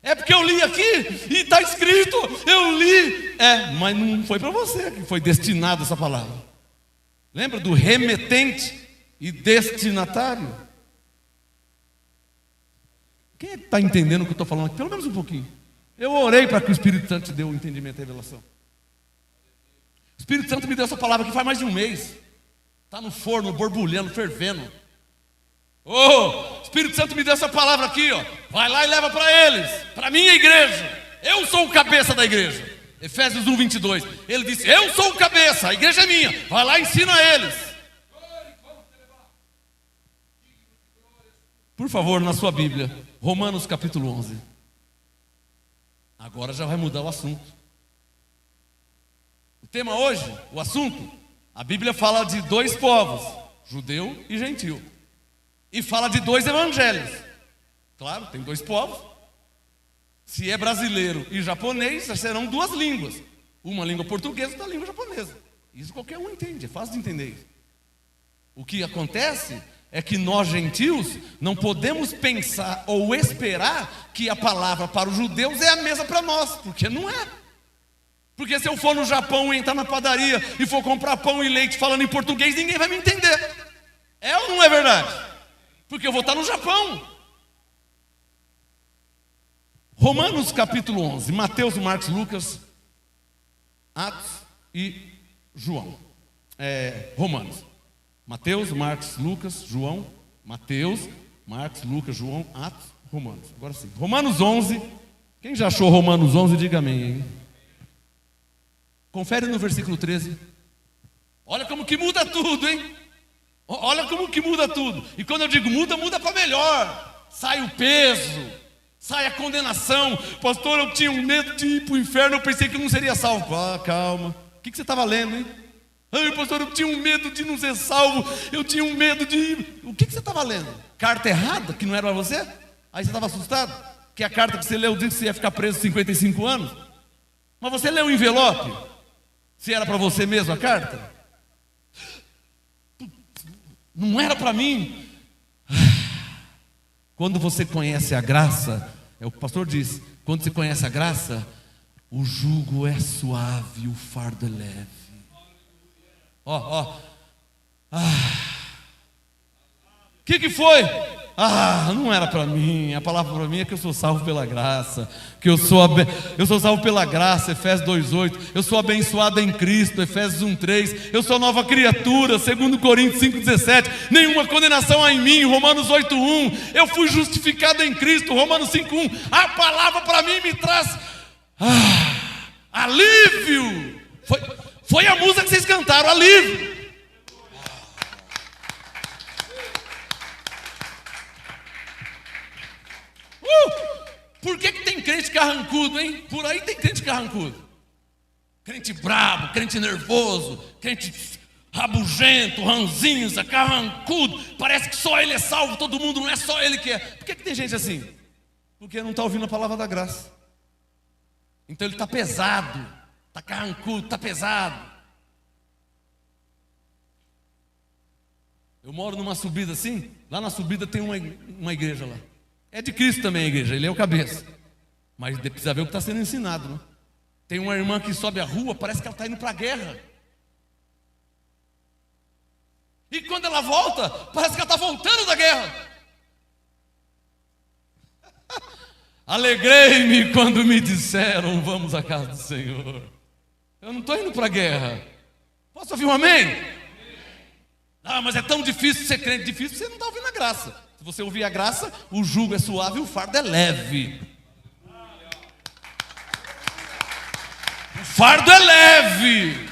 É porque eu li aqui e está escrito, eu li. Mas não foi para você que foi destinada essa palavra. Lembra do remetente e destinatário? Quem está entendendo o que eu estou falando aqui? Pelo menos um pouquinho. Eu orei para que o Espírito Santo te dê o entendimento e a revelação. O Espírito Santo me deu essa palavra aqui faz mais de um mês. Está no forno, borbulhando, fervendo. O Espírito Santo me deu essa palavra aqui, ó. Vai lá e leva para eles, para a minha igreja. Eu sou o cabeça da igreja. Efésios 1:22. Ele disse, eu sou o cabeça, a igreja é minha. Vai lá e ensina a eles. Por favor, na sua Bíblia, Romanos capítulo 11. Agora já vai mudar o assunto. O tema hoje, o assunto, a Bíblia fala de 2 povos, judeu e gentil. E fala de 2 evangelhos. Claro, tem 2 povos. Se é brasileiro e japonês, já serão 2 línguas. Uma língua portuguesa e outra língua japonesa. Isso qualquer um entende, é fácil de entender isso. O que acontece é que nós gentios não podemos pensar ou esperar que a palavra para os judeus é a mesma para nós, porque não é. Porque se eu for no Japão e entrar na padaria e for comprar pão e leite falando em português, ninguém vai me entender. É ou não é verdade? Porque eu vou estar no Japão. Romanos capítulo 11, Mateus, Marcos, Lucas, Atos e João. Romanos. Mateus, Marcos, Lucas, João. Mateus, Marcos, Lucas, João, Atos, Romanos. Agora sim. Romanos 11. Quem já achou Romanos 11, diga amém, hein? Confere no versículo 13. Olha como que muda tudo, hein? Olha como que muda tudo. E quando eu digo muda, muda para melhor. Sai o peso, sai a condenação. Pastor, eu tinha um medo de ir para o inferno. Eu pensei que eu não seria salvo. Calma. O que você estava lendo, hein? Ai, pastor, eu tinha um medo de não ser salvo. Eu tinha um medo de ir. O que você estava lendo? Carta errada, que não era para você? Aí você estava assustado? Que a carta que você leu disse que você ia ficar preso 55 anos? Mas você leu o envelope? Se era para você mesmo a carta? Não era para mim. Quando você conhece a graça, é o que o pastor disse, quando você conhece a graça, o jugo é suave, o fardo é leve. Que foi? Não era para mim. A palavra para mim é que eu sou salvo pela graça. Que eu sou salvo pela graça, Efésios 2:8. Eu sou abençoado em Cristo, Efésios 1:3. Eu sou nova criatura, 2 Coríntios 5:17. Nenhuma condenação há em mim, Romanos 8:1. Eu fui justificado em Cristo, Romanos 5:1. A palavra para mim me traz alívio. Foi a música que vocês cantaram, alívio. Por que tem crente carrancudo, hein? Por aí tem crente carrancudo. Crente brabo, crente nervoso, crente rabugento, ranzinza, carrancudo. Parece que só ele é salvo, todo mundo, não é só ele que é. Por que tem gente assim? Porque não está ouvindo a palavra da graça. Então ele está pesado, está carrancudo, está pesado. Eu moro numa subida assim, lá na subida tem uma igreja lá. É de Cristo também a igreja, ele é o cabeça. Mas precisa ver o que está sendo ensinado, né? Tem uma irmã que sobe a rua, parece que ela está indo para a guerra. E quando ela volta, parece que ela está voltando da guerra. Alegrei-me quando me disseram, vamos à casa do Senhor. Eu não estou indo para a guerra. Posso ouvir um amém? Mas é tão difícil ser crente. Difícil, você não está ouvindo a graça. Se você ouvir a graça, o jugo é suave e o fardo é leve. O fardo é leve.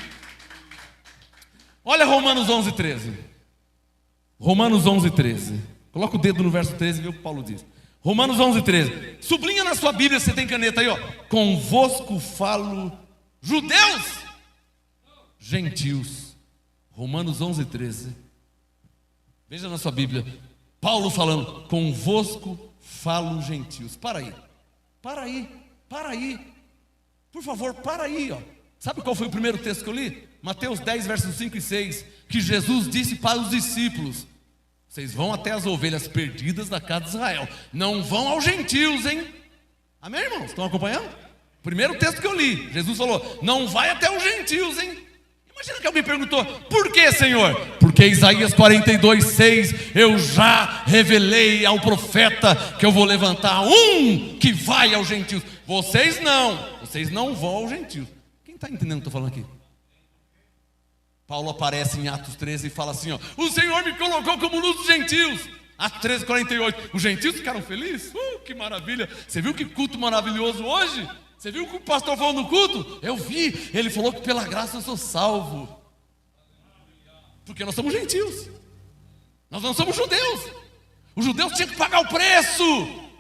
Olha Romanos 11:13. Romanos 11:13. Coloca o dedo no verso 13 e vê o que Paulo diz. Romanos 11:13. Sublinha na sua Bíblia, você tem caneta aí, ó. Convosco falo judeus, gentios. Romanos 11:13. Veja na sua Bíblia. Paulo falando, convosco falo gentios. Para aí. Para aí. Por favor, para aí, ó. Sabe qual foi o primeiro texto que eu li? Mateus 10, versos 5 e 6. Que Jesus disse para os discípulos: vocês vão até as ovelhas perdidas da casa de Israel. Não vão aos gentios, hein? Amém, irmãos? Estão acompanhando? Primeiro texto que eu li. Jesus falou: não vai até os gentios, hein? Imagina que alguém perguntou: por que, Senhor? Porque Isaías 42, 6: eu já revelei ao profeta que eu vou levantar um que vai aos gentios. Vocês não vão aos gentios. Quem está entendendo o que eu estou falando aqui? Paulo aparece em Atos 13 e fala assim, ó: o Senhor me colocou como luz dos gentios. Atos 13, 48. Os gentios ficaram felizes? Que maravilha. Você viu que culto maravilhoso hoje? Você viu o que o pastor falou no culto? Eu vi. Ele falou que pela graça eu sou salvo. Porque nós somos gentios. Nós não somos judeus. Os judeus tinham que pagar o preço.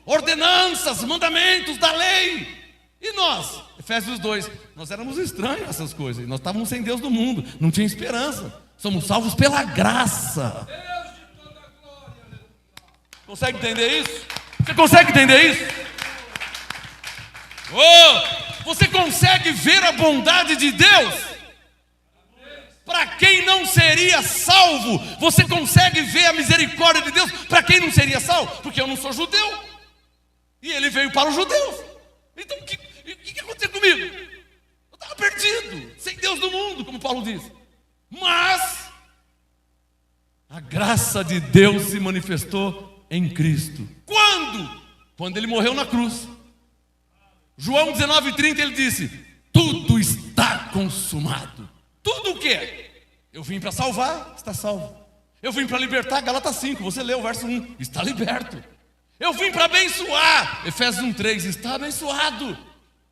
Ordenanças, mandamentos da lei. E nós? Efésios 2. Nós éramos estranhos a essas coisas. Nós estávamos sem Deus no mundo. Não tinha esperança. Somos salvos pela graça. Consegue entender isso? Você consegue entender isso? Você consegue ver a bondade de Deus? Para quem não seria salvo, você consegue ver a misericórdia de Deus para quem não seria salvo? Porque eu não sou judeu e ele veio para os judeus. Então o que aconteceu comigo? Eu estava perdido, sem Deus no mundo, como Paulo diz. Mas a graça de Deus se manifestou em Cristo. Quando? Quando ele morreu na cruz. João 19:30 ele disse: tudo está consumado. Tudo o quê? Eu vim para salvar, está salvo. Eu vim para libertar, Gálatas 5, você leu o verso 1, está liberto. Eu vim para abençoar, Efésios 1:3, está abençoado.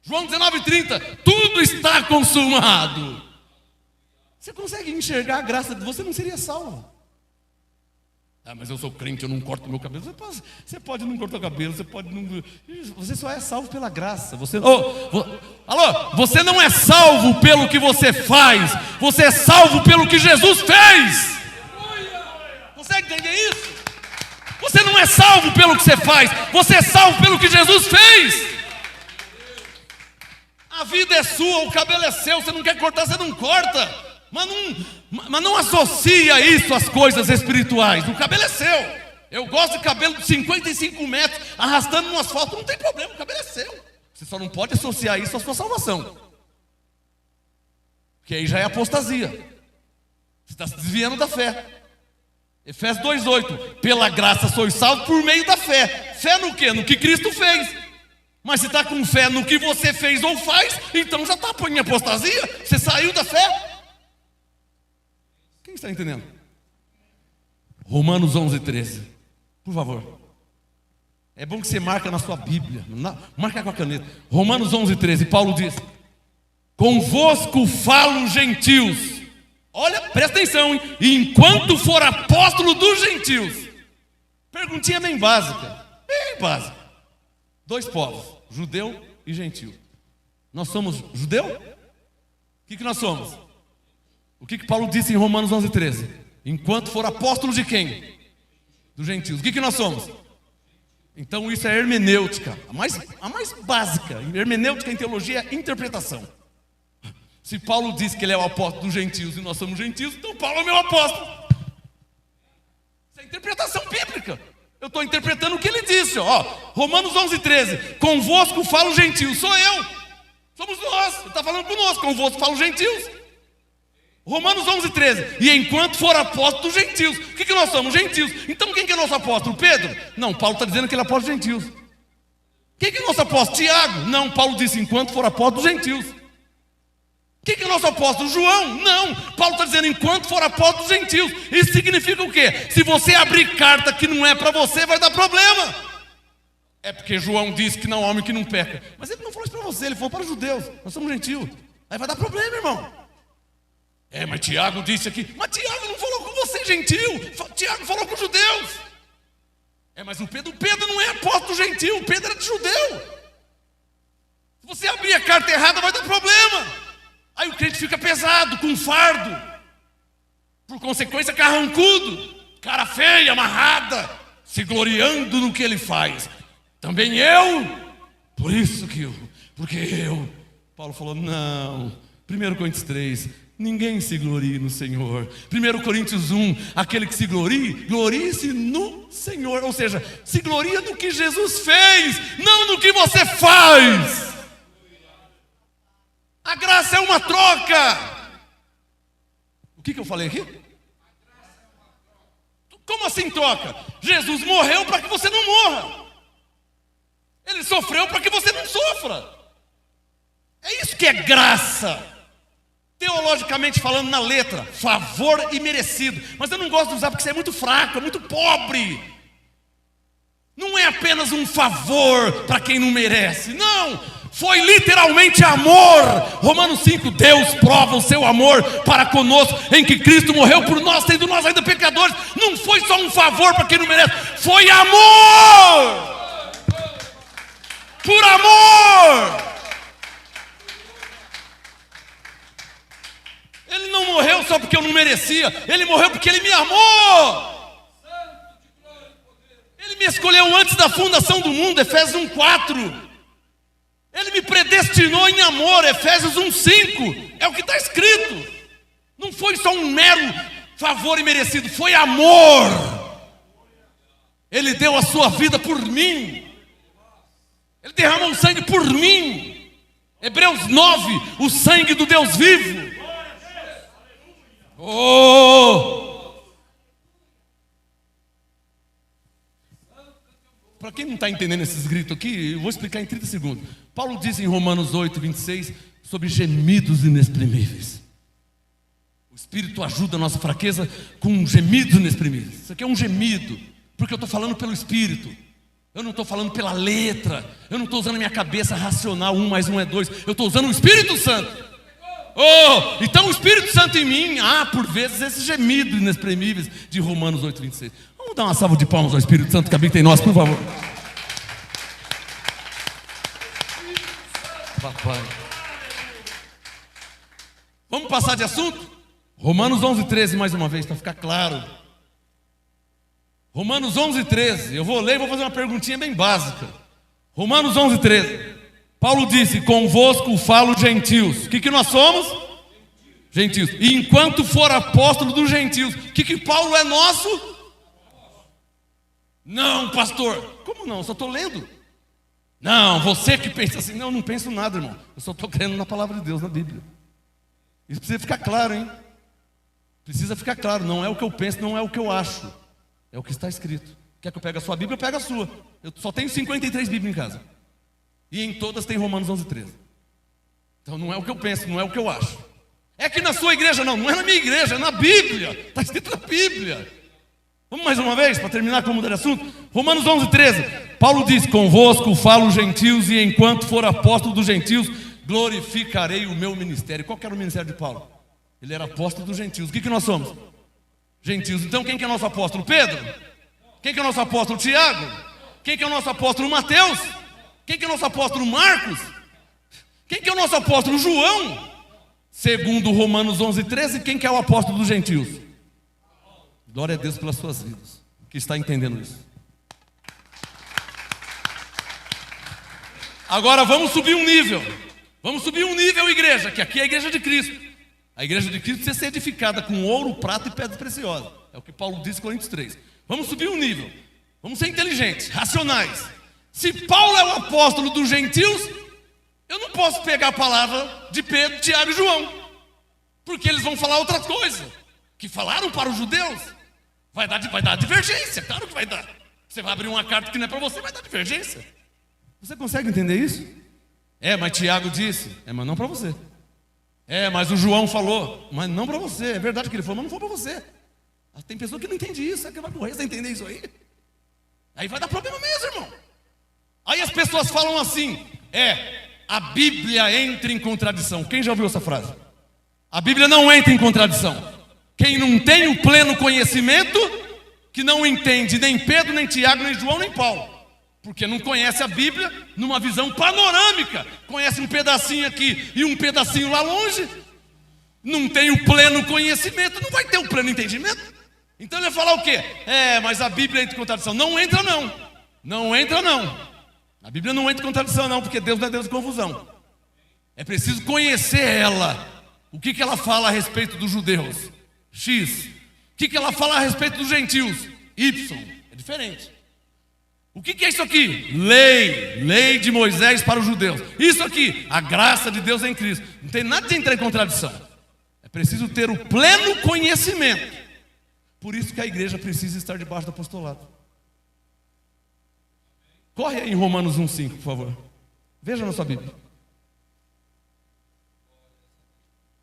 João 19:30, tudo está consumado. Você consegue enxergar a graça de você? Não seria salvo. Mas eu sou crente, eu não corto meu cabelo. Você pode não cortar o cabelo, você só é salvo pela graça. Alô, você não é salvo pelo que você faz, você é salvo pelo que Jesus fez. Consegue entender isso? Você não é salvo pelo que você faz, você é salvo pelo que Jesus fez. A vida é sua, o cabelo é seu, você não quer cortar, você não corta. Mas não associa isso às coisas espirituais. O cabelo é seu. Eu gosto de cabelo de 55 metros arrastando no asfalto, não tem problema, o cabelo é seu. Você só não pode associar isso à sua salvação, porque aí já é apostasia. Você está se desviando da fé. Efésios 2:8, pela graça sois salvos por meio da fé. Fé no quê? No que Cristo fez. Mas se está com fé no que você fez ou faz, então já está em apostasia. Você saiu da fé. Quem está entendendo? Romanos 11:13. Por favor. É bom que você marca na sua Bíblia. Marca com a caneta. Romanos 11:13. Paulo diz: convosco falo gentios. Olha, presta atenção, hein? Enquanto for apóstolo dos gentios. Perguntinha bem básica. Bem básica. 2 povos, judeu e gentio. Nós somos judeu? O que nós somos? O que Paulo disse em Romanos 11:13? Enquanto for apóstolo de quem? Dos gentios. O que nós somos? Então isso é hermenêutica, a mais básica. Hermenêutica em teologia é interpretação. Se Paulo diz que ele é o apóstolo dos gentios e nós somos gentios, então Paulo é meu apóstolo. Isso é interpretação bíblica. Eu estou interpretando o que ele disse, ó. Romanos 11:13. Convosco falo gentios, sou eu. Somos nós. Ele está falando conosco. Convosco falo gentios. Romanos 11:13. E enquanto for apóstolo dos gentios. O que nós somos? Gentios. Então quem que é nosso apóstolo? Pedro? Não, Paulo está dizendo que ele é apóstolo dos gentios. Quem que é nosso apóstolo? Tiago? Não, Paulo disse enquanto for apóstolo dos gentios. Quem que é nosso apóstolo? João? Não, Paulo está dizendo enquanto for apóstolo dos gentios. Isso significa o quê? Se você abrir carta que não é para você, vai dar problema. É porque João disse que não há homem que não peca. Mas ele não falou isso para você, ele falou para os judeus. Nós somos gentios. Aí vai dar problema, irmão. Mas Tiago disse aqui. Mas Tiago não falou com você, gentil. Tiago falou com os judeus. Mas o Pedro não é apóstolo gentil. O Pedro era de judeu. Se você abrir a carta errada, vai dar problema. Aí o crente fica pesado, com fardo. Por consequência, carrancudo. Cara feia, amarrada. Se gloriando no que ele faz. Também eu. Por isso que porque eu. Paulo falou, não. 1 Coríntios 3, ninguém se glorie no Senhor. 1 Coríntios 1, aquele que se glorie-se no Senhor. Ou seja, se gloria no que Jesus fez, não no que você faz. A graça é uma troca. O que eu falei aqui? Como assim troca? Jesus morreu para que você não morra. Ele sofreu para que você não sofra. É isso que é graça. Teologicamente falando, na letra, favor imerecido. Mas eu não gosto de usar porque isso é muito fraco, é muito pobre. Não é apenas um favor para quem não merece. Não, foi literalmente amor. Romanos 5, Deus prova o seu amor para conosco, em que Cristo morreu por nós, sendo nós ainda pecadores. Não foi só um favor para quem não merece, foi amor. Por amor. Ele não morreu só porque eu não merecia, ele morreu porque ele me amou. Ele me escolheu antes da fundação do mundo, Efésios 1:4. Ele me predestinou em amor, Efésios 1:5. É o que está escrito. Não foi só um mero favor imerecido, foi amor. Ele deu a sua vida por mim. Ele derramou o sangue por mim. Hebreus 9, o sangue do Deus vivo. Para quem não está entendendo esses gritos aqui, eu vou explicar em 30 segundos. Paulo diz em Romanos 8, 26 sobre gemidos inexprimíveis. O Espírito ajuda a nossa fraqueza com gemidos inexprimíveis. Isso aqui é um gemido, porque eu estou falando pelo Espírito. Eu não estou falando pela letra. Eu não estou usando a minha cabeça racional, 1 mais 1 é 2. Eu estou usando o Espírito Santo. Então o Espírito Santo em mim, por vezes esses gemidos inexprimíveis de Romanos 8, 26. Vamos dar uma salva de palmas ao Espírito Santo que habita em nós, por favor. Papai. Vamos passar de assunto? Romanos 11, 13 mais uma vez, para ficar claro. Romanos 11, 13. Eu vou ler e vou fazer uma perguntinha bem básica. Romanos 11, 13. Paulo disse, convosco falo gentios. O que nós somos? Gentios. E enquanto for apóstolo dos gentios, o que Paulo é nosso? Não, pastor. Como não? Eu só estou lendo. Não, você que pensa assim. Não, eu não penso nada, irmão. Eu só estou crendo na palavra de Deus, na Bíblia. Isso precisa ficar claro, hein? Precisa ficar claro. Não é o que eu penso, não é o que eu acho. É o que está escrito. Quer que eu pegue a sua Bíblia? Eu pego a sua. Eu só tenho 53 Bíblias em casa. E em todas tem Romanos 11, 13. Então não é o que eu penso, não é o que eu acho. É que na sua igreja não é na minha igreja, é na Bíblia. Está escrito na Bíblia. Vamos mais uma vez, para terminar com mudar de assunto. Romanos 11, 13. Paulo diz, convosco falo gentios, e enquanto for apóstolo dos gentios, glorificarei o meu ministério. Qual que era o ministério de Paulo? Ele era apóstolo dos gentios. O que nós somos? Gentios. Então quem que é nosso apóstolo? Pedro? Quem que é nosso apóstolo? Tiago? Quem que é o nosso apóstolo? Mateus? Quem que é o nosso apóstolo? Marcos? Quem que é o nosso apóstolo? João? Segundo Romanos 11, 13, quem que é o apóstolo dos gentios? Glória a Deus pelas suas vidas, que está entendendo isso. Agora vamos subir um nível. Vamos subir um nível, igreja, que aqui é a igreja de Cristo. A igreja de Cristo precisa ser edificada com ouro, prata e pedras preciosas. É o que Paulo diz em Coríntios 3. Vamos subir um nível. Vamos ser inteligentes, racionais. Se Paulo é o apóstolo dos gentios, eu não posso pegar a palavra de Pedro, Tiago e João, porque eles vão falar outra coisa que falaram para os judeus. Vai dar divergência, claro que vai dar. Você vai abrir uma carta que não é para você, vai dar divergência. Você consegue entender isso? Mas Tiago disse, mas não para você. Mas o João falou, mas não para você. É verdade que ele falou, mas não foi para você. Tem pessoa que não entende isso, que vai morrer sem entender isso aí. Aí vai dar problema mesmo, irmão. Aí as pessoas falam assim, a Bíblia entra em contradição. Quem já ouviu essa frase? A Bíblia não entra em contradição. Quem não tem o pleno conhecimento, que não entende nem Pedro, nem Tiago, nem João, nem Paulo. Porque não conhece a Bíblia numa visão panorâmica. Conhece um pedacinho aqui e um pedacinho lá longe. Não tem o pleno conhecimento, não vai ter o pleno entendimento. Então ele vai falar o quê? Mas a Bíblia entra em contradição. Não entra não. Não entra não. A Bíblia não entra em contradição não, porque Deus não é Deus de confusão. É preciso conhecer ela. O que ela fala a respeito dos judeus? X. O que ela fala a respeito dos gentios? Y. É diferente. O que é isso aqui? Lei de Moisés para os judeus. Isso aqui, a graça de Deus em Cristo. Não tem nada de entrar em contradição. É preciso ter o pleno conhecimento. Por isso que a igreja precisa estar debaixo do apostolado. Corre aí em Romanos 1,5, por favor. Veja na sua Bíblia.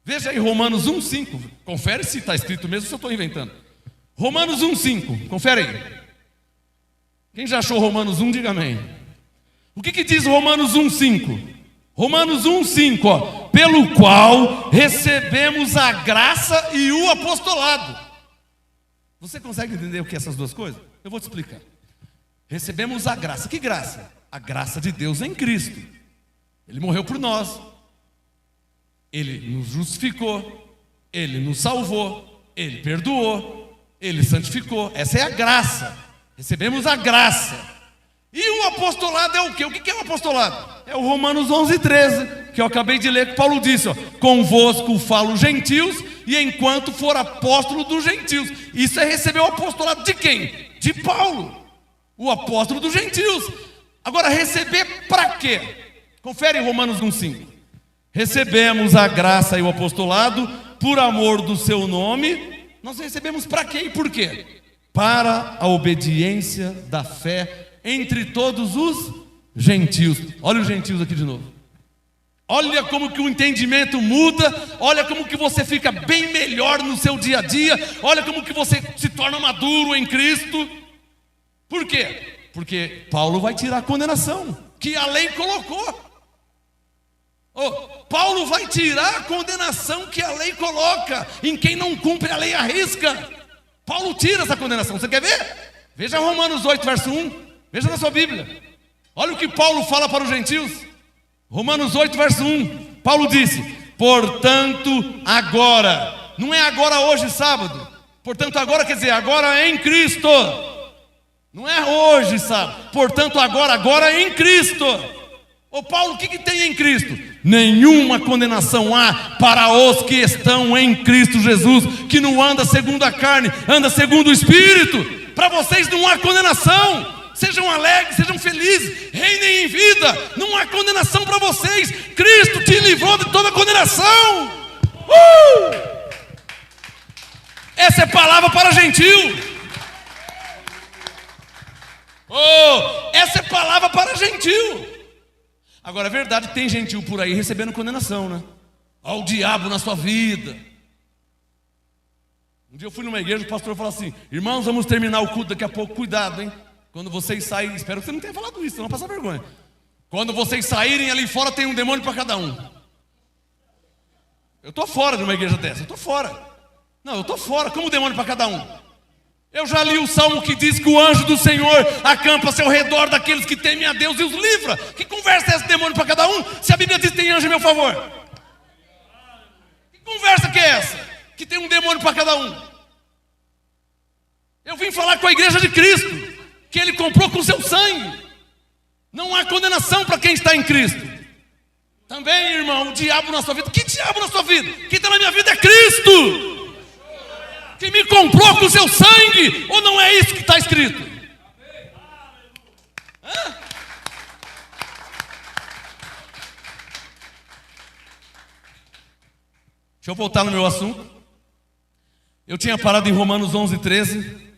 Veja aí Romanos 1,5. Confere se está escrito mesmo, se eu estou inventando. Romanos 1,5. Confere aí. Quem já achou Romanos 1, diga amém. O que diz Romanos 1,5? Romanos 1,5, ó. Pelo qual recebemos a graça e o apostolado. Você consegue entender o que é essas duas coisas? Eu vou te explicar. Recebemos a graça. Que graça? A graça de Deus em Cristo. Ele morreu por nós. Ele nos justificou. Ele nos salvou. Ele perdoou. Ele santificou. Essa é a graça. Recebemos a graça. E o apostolado é o quê? O que é o apostolado? É o Romanos 11,13, que eu acabei de ler, que Paulo disse, ó, convosco falo gentios, e enquanto for apóstolo dos gentios. Isso é receber o apostolado de quem? De Paulo, o apóstolo dos gentios. Agora, receber para quê? Confere em Romanos 1,5. Recebemos a graça e o apostolado por amor do seu nome. Nós recebemos para quê e por quê? Para a obediência da fé entre todos os gentios. Olha os gentios aqui de novo. Olha como que o entendimento muda. Olha como que você fica bem melhor no seu dia a dia. Olha como que você se torna maduro em Cristo. Por quê? Porque Paulo vai tirar a condenação que a lei colocou. Paulo vai tirar a condenação que a lei coloca em quem não cumpre a lei à risca. Paulo tira essa condenação. Você quer ver? Veja Romanos 8, verso 1. Veja na sua Bíblia. Olha o que Paulo fala para os gentios. Romanos 8, verso 1. Paulo disse: portanto agora. Não é agora hoje, sábado. Portanto agora quer dizer agora em Cristo. Não é hoje, sábado. Portanto agora em Cristo. Paulo, o que tem em Cristo? Nenhuma condenação há para os que estão em Cristo Jesus, que não anda segundo a carne, anda segundo o Espírito. Para vocês não há condenação. Sejam alegres, sejam felizes, reinem em vida. Não há condenação para vocês. Cristo te livrou de toda condenação. Essa é palavra para gentil. Essa é palavra para gentil. Agora, é verdade que tem gentil por aí recebendo condenação, né? Olha o diabo na sua vida. Um dia eu fui numa igreja, o pastor falou assim: irmãos, vamos terminar o culto daqui a pouco, cuidado, hein? Quando vocês saírem, espero que você não tenha falado isso, não passar vergonha. Quando vocês saírem, ali fora tem um demônio para cada um. Eu estou fora de uma igreja dessa, eu estou fora. Não, eu estou fora, como demônio para cada um? Eu já li o salmo que diz que o anjo do Senhor acampa-se ao redor daqueles que temem a Deus e os livra. Que conversa é esse demônio para cada um? Se a Bíblia diz que tem anjo em meu favor. Que conversa que é essa? Que tem um demônio para cada um. Eu vim falar com a igreja de Cristo, que Ele comprou com o seu sangue. Não há condenação para quem está em Cristo. Também, irmão, o diabo na sua vida. Que diabo na sua vida? Quem está na minha vida é Cristo, que me comprou com o seu sangue. Ou não é isso que está escrito? Hã? Deixa eu voltar no meu assunto. Eu tinha parado em Romanos 11, 13.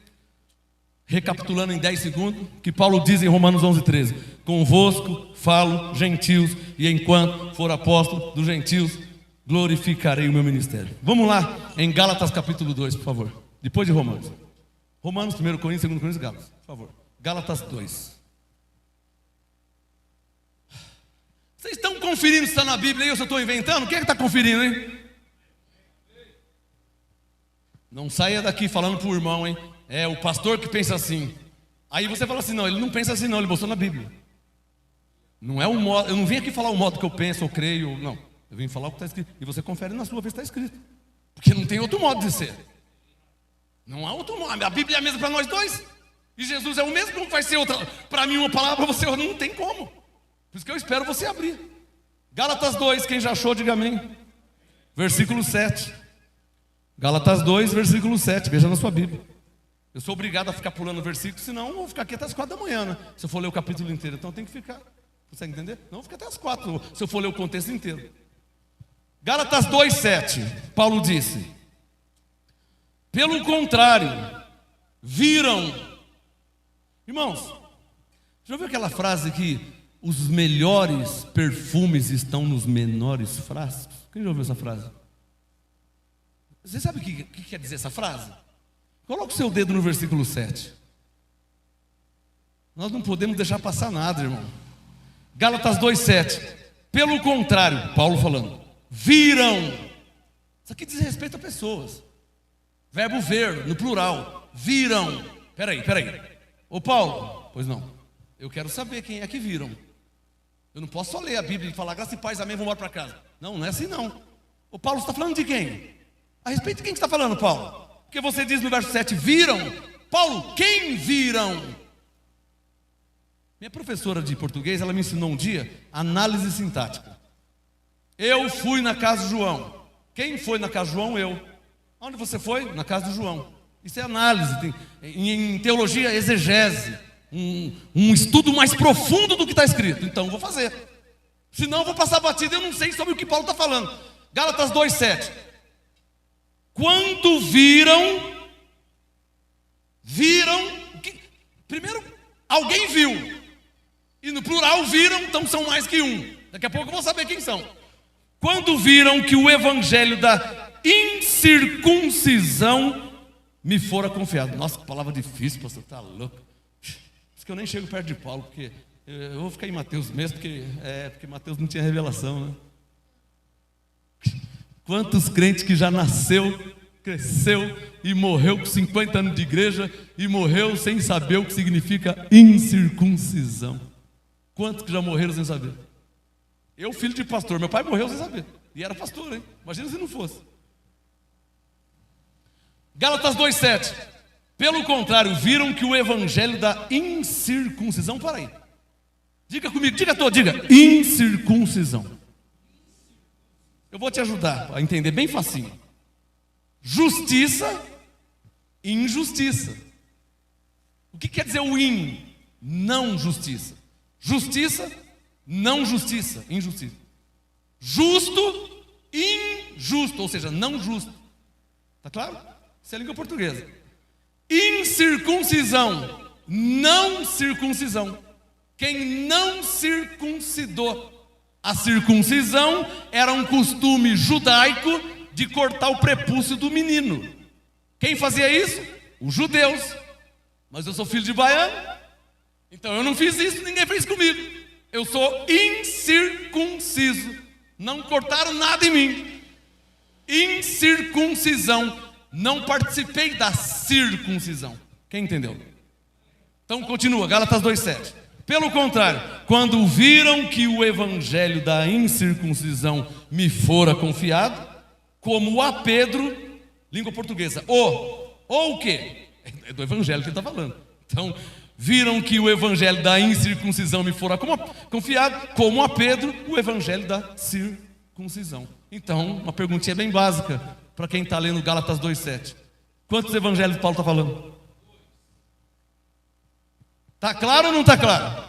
Recapitulando em 10 segundos, que Paulo diz em Romanos 11, 13: convosco falo gentios, e enquanto for apóstolo dos gentios, glorificarei o meu ministério. Vamos lá em Gálatas capítulo 2, por favor. Depois de Romanos. Romanos, 1 Coríntios, 2 Coríntios, Gálatas, por favor. Gálatas 2. Vocês estão conferindo se está na Bíblia aí ou se eu estou inventando? Quem é que está conferindo, hein? Não saia daqui falando para o irmão, hein? É o pastor que pensa assim. Aí você fala assim: não, ele não pensa assim não, ele mostrou na Bíblia. Não é o modo, eu não vim aqui falar o modo que eu penso ou creio, não. Eu vim falar o que está escrito. E você confere na sua vez que está escrito. Porque não tem outro modo de ser. Não há outro modo. A Bíblia é a mesma para nós dois. E Jesus é o mesmo, como vai ser outra? Para mim uma palavra, você não tem como. Por isso que eu espero você abrir. Gálatas 2, quem já achou, diga amém. Versículo 7. Gálatas 2, versículo 7, veja na sua Bíblia. Eu sou obrigado a ficar pulando versículo, senão eu vou ficar aqui até as 4 da manhã, né? Se eu for ler o capítulo inteiro, então tem que ficar. Consegue entender? Não, eu vou ficar até as 4, se eu for ler o contexto inteiro. Gálatas 2, 7, Paulo disse: pelo contrário, viram. Irmãos, já ouviu aquela frase que os melhores perfumes estão nos menores frascos? Quem já ouviu essa frase? Você sabe o que quer dizer essa frase? Coloque o seu dedo no versículo 7. Nós não podemos deixar passar nada, irmão. Gálatas 2:7. Pelo contrário, Paulo falando, viram. Isso aqui diz respeito a pessoas. Verbo ver, no plural. Viram. Peraí. Ô Paulo, pois não. Eu quero saber quem é que viram. Eu não posso só ler a Bíblia e falar graça e paz, amém, vamos embora para casa. Não é assim não. Ô Paulo, você está falando de quem? A respeito de quem que está falando, Paulo? Porque você diz no verso 7, viram? Paulo, quem viram? Minha professora de português, ela me ensinou um dia análise sintática. Eu fui na casa do João. Quem foi na casa do João? Eu. Onde você foi? Na casa do João. Isso é análise. Em teologia, exegese. Um estudo mais profundo do que está escrito. Então, vou fazer. Senão, eu vou passar batida. Eu não sei sobre o que Paulo está falando. Gálatas 2:7. Quando viram. Primeiro, alguém viu. E no plural viram, então são mais que um. Daqui a pouco eu vou saber quem são. Quando viram que o evangelho da incircuncisão me fora confiado. Nossa, que palavra difícil, pastor, tá louco. Por isso que eu nem chego perto de Paulo, porque eu vou ficar em Mateus mesmo, porque Mateus não tinha revelação, né? Quantos crentes que já nasceu, cresceu e morreu com 50 anos de igreja e morreu sem saber o que significa incircuncisão. Quantos que já morreram sem saber? Eu, filho de pastor, meu pai morreu sem saber. E era pastor, hein? Imagina se não fosse. Gálatas 2:7. Pelo contrário, viram que o evangelho da incircuncisão. Para aí. Diga comigo, diga incircuncisão. Eu vou te ajudar a entender bem facinho. Justiça, injustiça. O que quer dizer o in? Não justiça. Justiça, não justiça, injustiça. Justo, injusto, ou seja, não justo. Tá claro? Isso é a língua portuguesa. Incircuncisão, não circuncisão. Quem não circuncidou. A circuncisão era um costume judaico de cortar o prepúcio do menino. Quem fazia isso? Os judeus. Mas eu sou filho de baiano, então eu não fiz isso, ninguém fez comigo. Eu sou incircunciso. Não cortaram nada em mim. Incircuncisão. Não participei da circuncisão. Quem entendeu? Então continua, Gálatas 2:7. Pelo contrário, quando viram que o evangelho da incircuncisão me fora confiado, como a Pedro, língua portuguesa, ou o quê? É do evangelho que ele está falando. Então, viram que o evangelho da incircuncisão me fora confiado, como a Pedro, o evangelho da circuncisão. Então, uma perguntinha bem básica para quem está lendo Gálatas 2:7. Quantos evangelhos Paulo está falando? Está claro ou não está claro?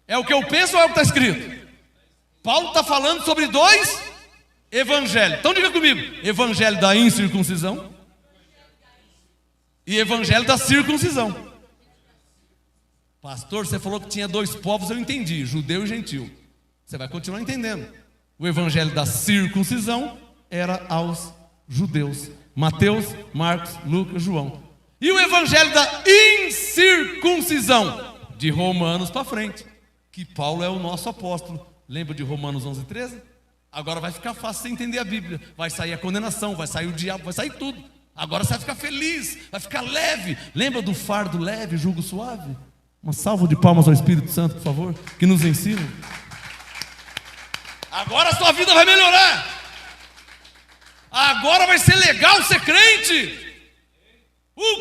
É o que eu penso ou é o que está escrito? Paulo está falando sobre 2 evangelhos. Então diga comigo: evangelho da incircuncisão e evangelho da circuncisão. Pastor, você falou que tinha 2 povos, eu entendi, judeu e gentil. Você vai continuar entendendo. O evangelho da circuncisão era aos judeus. Mateus, Marcos, Lucas, João. E o evangelho da incircuncisão, de Romanos para frente, que Paulo é o nosso apóstolo. Lembra de Romanos 11:13? Agora vai ficar fácil você entender a Bíblia. Vai sair a condenação, vai sair o diabo, vai sair tudo. Agora você vai ficar feliz, vai ficar leve. Lembra do fardo leve, jugo suave? Uma salva de palmas ao Espírito Santo, por favor, que nos ensina. Agora a sua vida vai melhorar. Agora vai ser legal ser crente.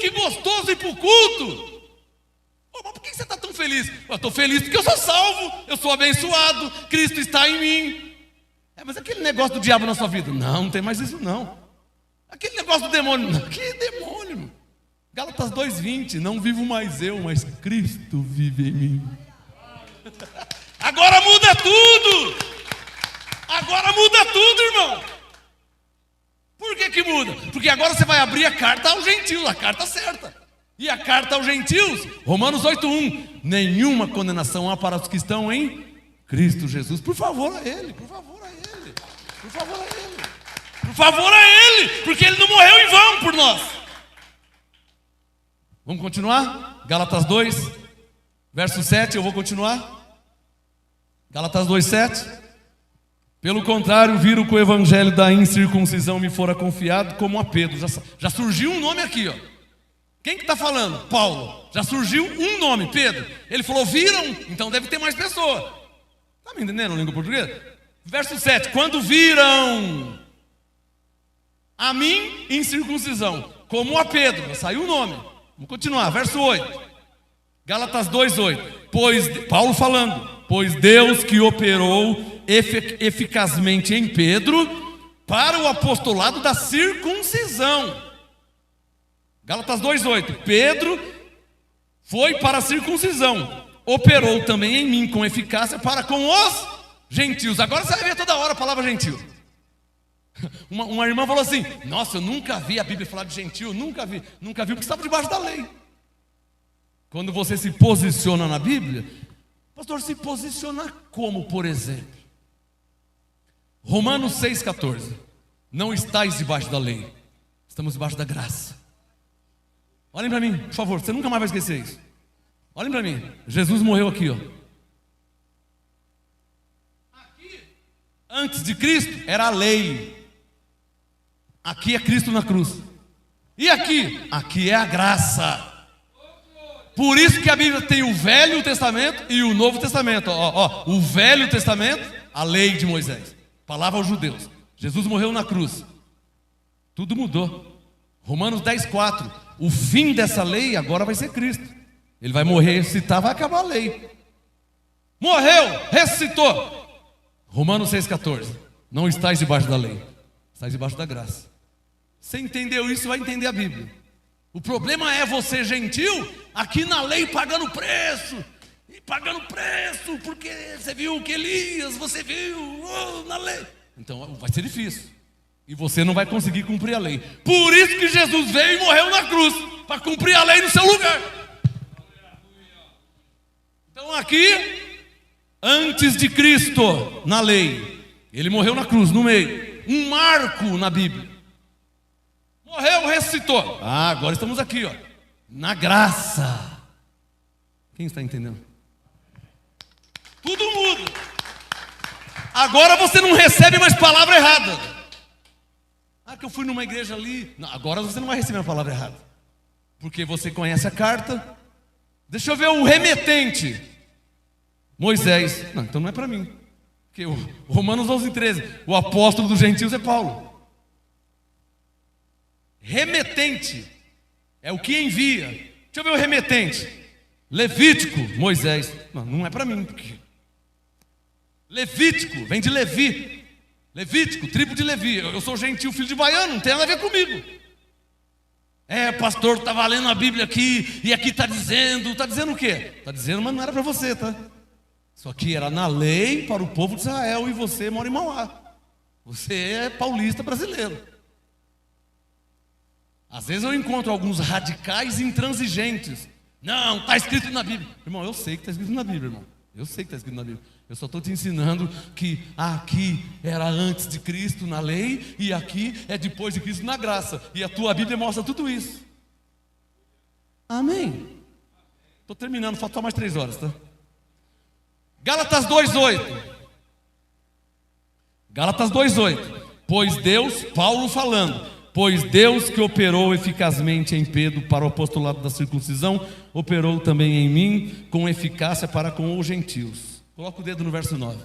Que gostoso ir para o culto. Oh, mas por que você está tão feliz? Eu estou feliz porque eu sou salvo, eu sou abençoado, Cristo está em mim. Mas aquele negócio do diabo na sua vida? Não, não tem mais isso não. Aquele negócio do demônio? Não, que demônio? Gálatas 2:20, não vivo mais eu, mas Cristo vive em mim. Agora muda tudo! Agora muda tudo, irmão! Por que muda? Porque agora você vai abrir a carta aos gentios, a carta certa. E a carta aos gentios, Romanos 8:1, nenhuma condenação há para os que estão em Cristo Jesus. Por favor a Ele, por favor a Ele, por favor a Ele, por favor a Ele, porque Ele não morreu em vão por nós. Vamos continuar? Gálatas 2, verso 7, eu vou continuar. Gálatas 2:7. Pelo contrário, viram que o evangelho da incircuncisão me fora confiado como a Pedro. Já surgiu um nome aqui, ó. Quem que está falando? Paulo. Já surgiu um nome, Pedro. Ele falou, viram? Então deve ter mais pessoas. Está me entendendo a língua portuguesa? Verso 7. Quando viram a mim em circuncisão, como a Pedro. Já saiu o nome. Vamos continuar. Verso 8. Gálatas 2:8. Paulo falando. Pois Deus que operou eficazmente em Pedro para o apostolado da circuncisão. Gálatas 2:8. Pedro foi para a circuncisão, operou também em mim com eficácia para com os gentios. Agora você vai ver toda hora a palavra gentil. Uma irmã falou assim, nossa, eu nunca vi a Bíblia falar de gentil, nunca vi, porque estava debaixo da lei. Quando você se posiciona na Bíblia, pastor, se posicionar como, por exemplo? Romanos 6,14. Não estáis debaixo da lei, estamos debaixo da graça. Olhem para mim, por favor, você nunca mais vai esquecer isso. Olhem para mim, Jesus morreu aqui, ó. Aqui, antes de Cristo, era a lei. Aqui é Cristo na cruz. E aqui? Aqui é a graça. Por isso que a Bíblia tem o Velho Testamento e o Novo Testamento. O Velho Testamento, a lei de Moisés, palavra aos judeus. Jesus morreu na cruz. Tudo mudou. Romanos 10:4. O fim dessa lei agora vai ser Cristo. Ele vai morrer, ressuscitar, vai acabar a lei. Morreu, ressuscitou. Romanos 6,14. Não estáis debaixo da lei, estáis debaixo da graça. Você entendeu isso, vai entender a Bíblia. O problema é você gentil, aqui na lei pagando preço. E pagando preço, porque você viu que Elias, você viu na lei. Então vai ser difícil. E você não vai conseguir cumprir a lei. Por isso que Jesus veio e morreu na cruz, para cumprir a lei no seu lugar. Então aqui, antes de Cristo, na lei, Ele morreu na cruz, no meio. Um marco na Bíblia. Morreu, ressuscitou. Agora estamos aqui, ó, na graça. Quem está entendendo? Tudo muda. Agora você não recebe mais palavra errada. Que eu fui numa igreja ali. Não, agora você não vai receber a palavra errada, porque você conhece a carta. Deixa eu ver o remetente. Moisés. Não, então não é para mim. Porque o Romanos 11:13. O apóstolo dos gentios é Paulo. Remetente é o que envia. Deixa eu ver o remetente. Levítico, Moisés. Não é para mim. Porque Levítico vem de Levi. Levítico, tribo de Levi. Eu sou gentil, filho de baiano, não tem nada a ver comigo. Pastor, estava lendo a Bíblia aqui, e aqui está dizendo o quê? Está dizendo, mas não era para você, tá? Isso aqui era na lei para o povo de Israel, e você mora em Mauá. Você é paulista brasileiro. Às vezes eu encontro alguns radicais intransigentes. Não, está escrito na Bíblia. Irmão, eu sei que está escrito na Bíblia, irmão. Eu sei que está escrito na Bíblia. Eu só estou te ensinando que aqui era antes de Cristo na lei e aqui é depois de Cristo na graça. E a tua Bíblia mostra tudo isso. Amém? Estou terminando, falta mais 3 horas, tá? Gálatas 2:8. Gálatas 2:8. Pois Deus, Paulo falando, pois Deus que operou eficazmente em Pedro para o apostolado da circuncisão, operou também em mim com eficácia para com os gentios. Coloca o dedo no verso 9,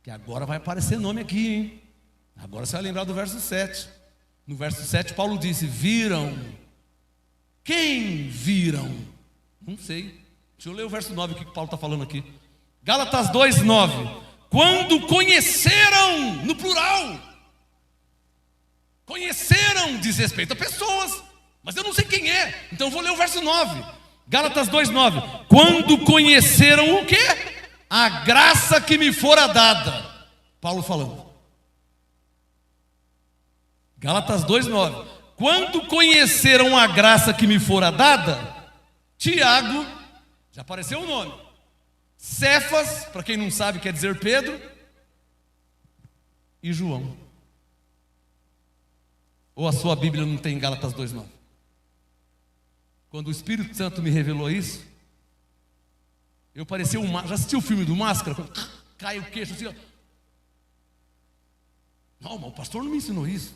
que agora vai aparecer nome aqui, hein? Agora você vai lembrar do verso 7. No verso 7 Paulo disse, viram. Quem viram? Não sei. Deixa eu ler o verso 9, o que Paulo está falando aqui. Gálatas 2:9. Quando conheceram, no plural, conheceram diz respeito a pessoas, mas eu não sei quem é, então eu vou ler o verso 9. Gálatas 2:9. Quando conheceram o quê? A graça que me fora dada. Paulo falando. Gálatas 2:9. Quando conheceram a graça que me fora dada, Tiago, já apareceu o nome, Cefas, para quem não sabe quer dizer Pedro, e João. Ou a sua Bíblia não tem Gálatas 2:9? Quando o Espírito Santo me revelou isso, eu parecia já assistiu o filme do Máscara? Quando cai o queixo assim, ó. Não, mas o pastor não me ensinou isso.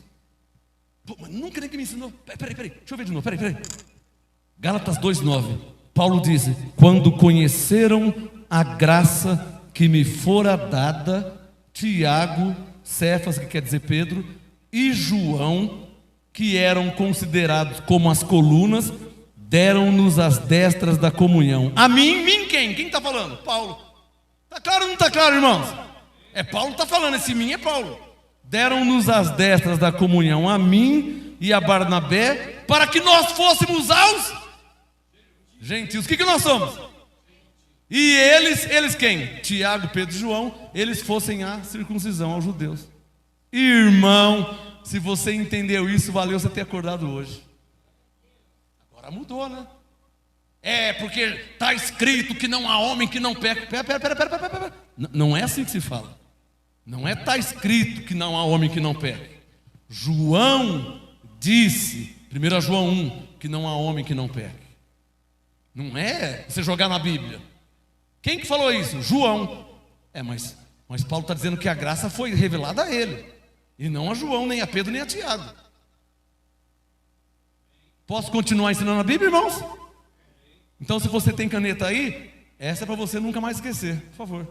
Pô, mas nunca ninguém me ensinou. Peraí, deixa eu ver de novo, peraí. Gálatas 2:9. Paulo diz: quando conheceram a graça que me fora dada, Tiago, Cefas, que quer dizer Pedro, e João, que eram considerados como as colunas, deram-nos as destras da comunhão. A mim quem? Quem está falando? Paulo. Está claro ou não está claro, irmãos? É Paulo que está falando, esse mim é Paulo. Deram-nos as destras da comunhão, a mim e a Barnabé, para que nós fôssemos aos gentios. O que nós somos? E eles quem? Tiago, Pedro e João, eles fossem a circuncisão aos judeus. Irmão, se você entendeu isso, valeu você ter acordado hoje. Agora mudou, né? É, porque está escrito que não há homem que não peque. Pera. Não é assim que se fala. Não é está escrito que não há homem que não peque. João disse, 1 João 1, que não há homem que não peque. Não é você jogar na Bíblia. Quem que falou isso? João. Mas Paulo está dizendo que a graça foi revelada a ele, e não a João, nem a Pedro, nem a Tiago. Posso continuar ensinando a Bíblia, irmãos? Então, se você tem caneta aí, essa é para você nunca mais esquecer, por favor.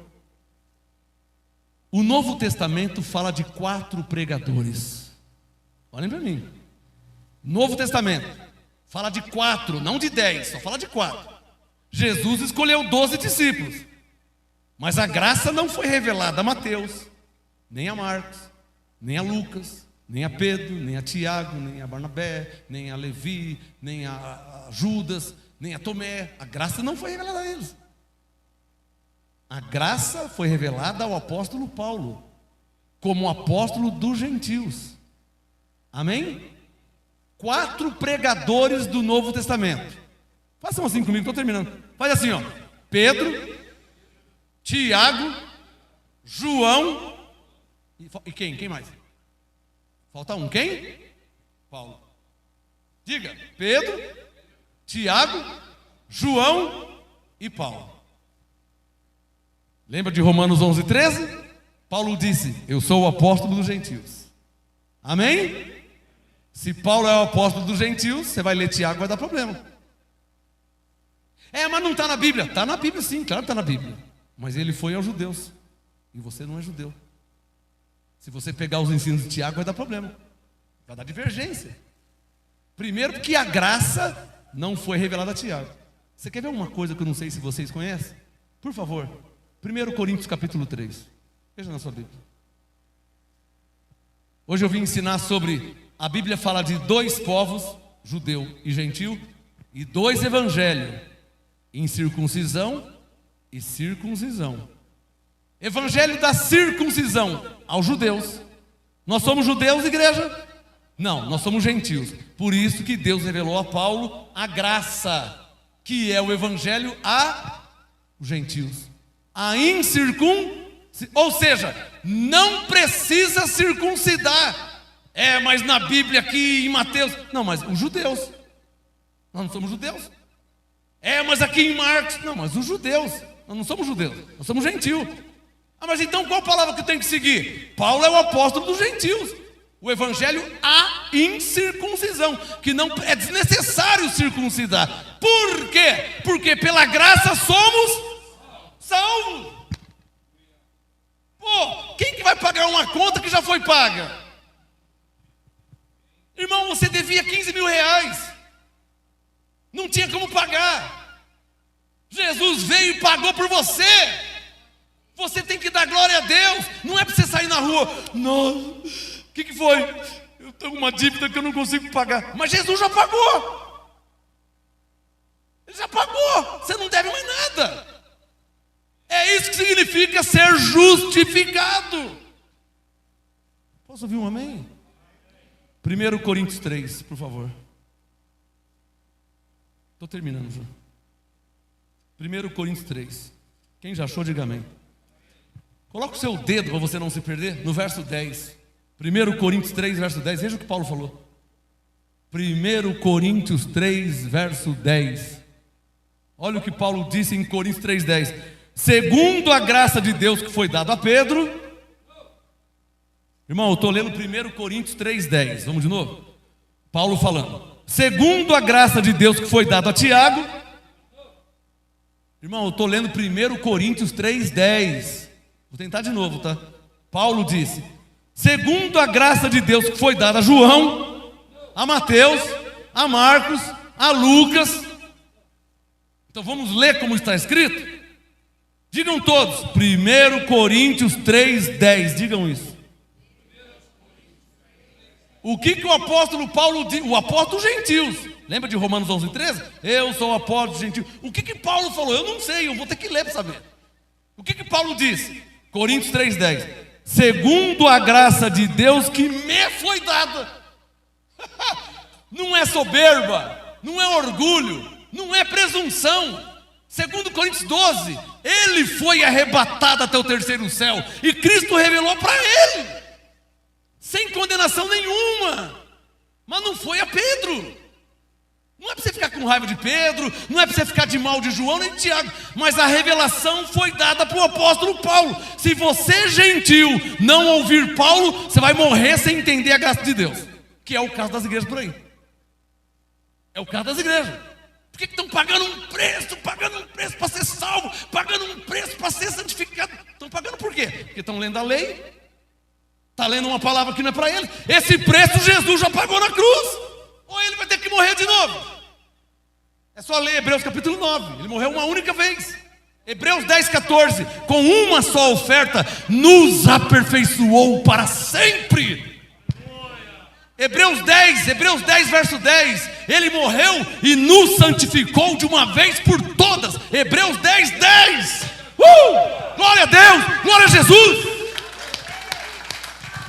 O Novo Testamento fala de 4 pregadores. Olhem para mim. Novo Testamento fala de 4, não de 10, só fala de 4. Jesus escolheu 12 discípulos, mas a graça não foi revelada a Mateus, nem a Marcos, nem a Lucas, nem a Pedro, nem a Tiago, nem a Barnabé, nem a Levi, nem a Judas, nem a Tomé. A graça não foi revelada a eles. A graça foi revelada ao apóstolo Paulo, como apóstolo dos gentios. Amém? 4 pregadores do Novo Testamento. Façam assim comigo, estou terminando. Faz assim, ó. Pedro, Tiago, João e quem? Quem mais? Falta um. Quem? Paulo. Diga. Pedro, Tiago, João e Paulo. Lembra de Romanos 11:13? Paulo disse: eu sou o apóstolo dos gentios. Amém? Se Paulo é o apóstolo dos gentios, você vai ler Tiago, vai dar problema. Mas não está na Bíblia. Está na Bíblia sim, claro que está na Bíblia. Mas ele foi aos judeus, e você não é judeu. Se você pegar os ensinos de Tiago, vai dar problema, vai dar divergência. Primeiro porque a graça não foi revelada a Tiago. Você quer ver uma coisa que eu não sei se vocês conhecem? Por favor, 1 Coríntios capítulo 3. Veja na sua Bíblia. Hoje eu vim ensinar sobre, a Bíblia fala de 2 povos, judeu e gentil, e 2 evangelhos, incircuncisão e circuncisão. Evangelho da circuncisão aos judeus. Nós somos judeus, igreja? Não, nós somos gentios. Por isso que Deus revelou a Paulo a graça, que é o evangelho a gentios. A ou seja, não precisa circuncidar. Mas na Bíblia aqui em Mateus, não, mas os judeus. Nós não somos judeus. Mas aqui em Marcos, não, mas os judeus. Nós não somos judeus, nós somos gentios. Mas então qual palavra que eu tenho que seguir? Paulo é o apóstolo dos gentios. O evangelho a incircuncisão, que não é desnecessário circuncidar. Por quê? Porque pela graça somos salvos. Quem que vai pagar uma conta que já foi paga? Irmão, você devia 15 mil reais, não tinha como pagar. Jesus pagou por você. Você tem que dar glória a Deus. Não é para você sair na rua, nossa, o que foi? Eu tenho uma dívida que eu não consigo pagar. Mas Jesus já pagou. Ele já pagou. Você não deve mais nada. É isso que significa ser justificado. Posso ouvir um amém? 1 Coríntios 3, por favor. Estou terminando já. 1 Coríntios 3. Quem já achou, diga amém. Coloca o seu dedo para você não se perder no verso 10. 1 Coríntios 3, verso 10. Veja o que Paulo falou. 1 Coríntios 3, verso 10. Olha o que Paulo disse em Coríntios 3, 10. Segundo a graça de Deus que foi dada a Pedro. Irmão, eu estou lendo 1 Coríntios 3, 10. Vamos de novo? Paulo falando. Segundo a graça de Deus que foi dada a Tiago. Irmão, eu estou lendo 1 Coríntios 3, 10. Vou tentar de novo, tá? Paulo disse: segundo a graça de Deus que foi dada a João, a Mateus, a Marcos, a Lucas. Então vamos ler como está escrito? Digam todos, 1 Coríntios 3, 10. Digam isso. O que o apóstolo Paulo diz? O apóstolo gentios. Lembra de Romanos 11, 13? Eu sou o apóstolo gentio. O que Paulo falou? Eu não sei, eu vou ter que ler para saber. O que Paulo disse? Coríntios 3, 10. Segundo a graça de Deus que me foi dada. Não é soberba, não é orgulho, não é presunção. Segundo Coríntios 12, ele foi arrebatado até o terceiro céu e Cristo revelou para ele, sem condenação nenhuma. Mas não foi a Pedro. Não é para você ficar com raiva de Pedro, não é para você ficar de mal de João nem de Tiago, mas a revelação foi dada para o apóstolo Paulo. Se você, gentil, não ouvir Paulo, você vai morrer sem entender a graça de Deus, que é o caso das igrejas por aí. É o caso das igrejas. Por que estão pagando um preço para ser salvo, pagando um preço para ser santificado? Estão pagando por quê? Porque estão lendo a lei, está lendo uma palavra que não é para ele. Esse preço Jesus já pagou na cruz. Ou ele vai ter que morrer de novo? É só ler Hebreus capítulo 9. Ele morreu uma única vez. Hebreus 10, 14. Com uma só oferta nos aperfeiçoou para sempre. Hebreus 10, verso 10. Ele morreu e nos santificou de uma vez por todas. Hebreus 10, 10. Glória a Deus, glória a Jesus.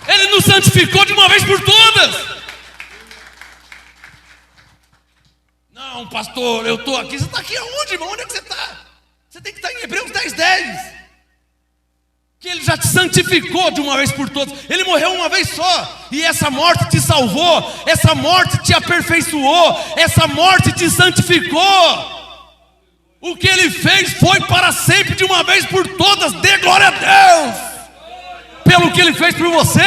Ele nos santificou de uma vez por todas. Não, pastor, eu estou aqui. Você está aqui aonde, irmão? Onde é que você está? Você tem que estar em Hebreus 10, 10. Que ele já te santificou de uma vez por todas. Ele morreu uma vez só. E essa morte te salvou. Essa morte te aperfeiçoou. Essa morte te santificou. O que ele fez foi para sempre, de uma vez por todas. Dê glória a Deus pelo que ele fez por você.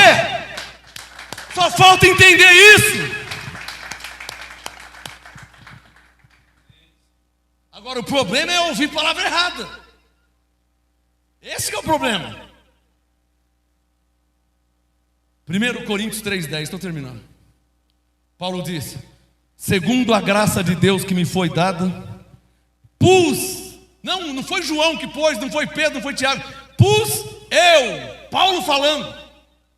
Só falta entender isso. Agora o problema é ouvir palavra errada. Esse que é o problema. 1 Coríntios 3,10, estou terminando. Paulo disse: segundo a graça de Deus que me foi dada, não foi João que pôs, não foi Pedro, não foi Tiago, Paulo falando.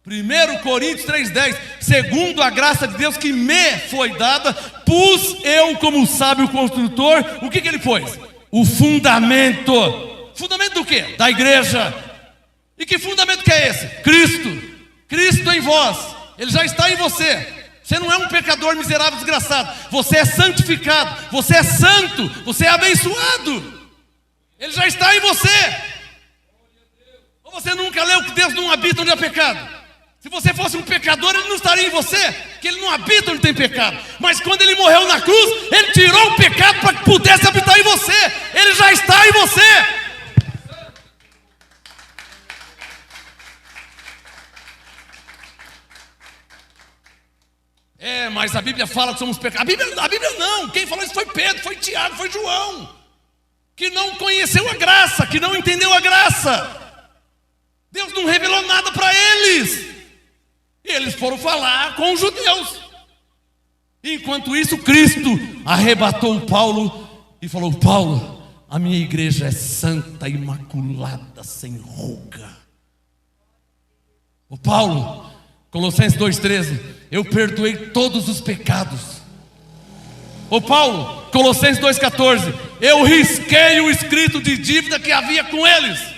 1 Coríntios 3,10. Segundo a graça de Deus que me foi dada, pus eu como sábio construtor. O que ele pôs? O fundamento. Fundamento do quê? Da igreja. E que fundamento que é esse? Cristo. Cristo em vós. Ele já está em você. Você não é um pecador miserável, desgraçado. Você é santificado. Você é santo. Você é abençoado. Ele já está em você. Ou você nunca leu que Deus não habita onde há pecado? Se você fosse um pecador, ele não estaria em você, porque ele não habita onde tem pecado. Mas quando ele morreu na cruz, ele tirou o pecado para que pudesse habitar em você. Ele já está em você. Mas a Bíblia fala que somos pecadores. A Bíblia não. Quem falou isso foi Pedro, foi Tiago, foi João, que não conheceu a graça, que não entendeu a graça. Deus não revelou nada para eles. E eles foram falar com os judeus. Enquanto isso, Cristo arrebatou Paulo e falou: Paulo, A minha igreja é santa, imaculada, sem ruga. O Paulo, Colossenses 2,13, eu perdoei todos os pecados. O Paulo, Colossenses 2,14, eu risquei o escrito de dívida que havia com eles.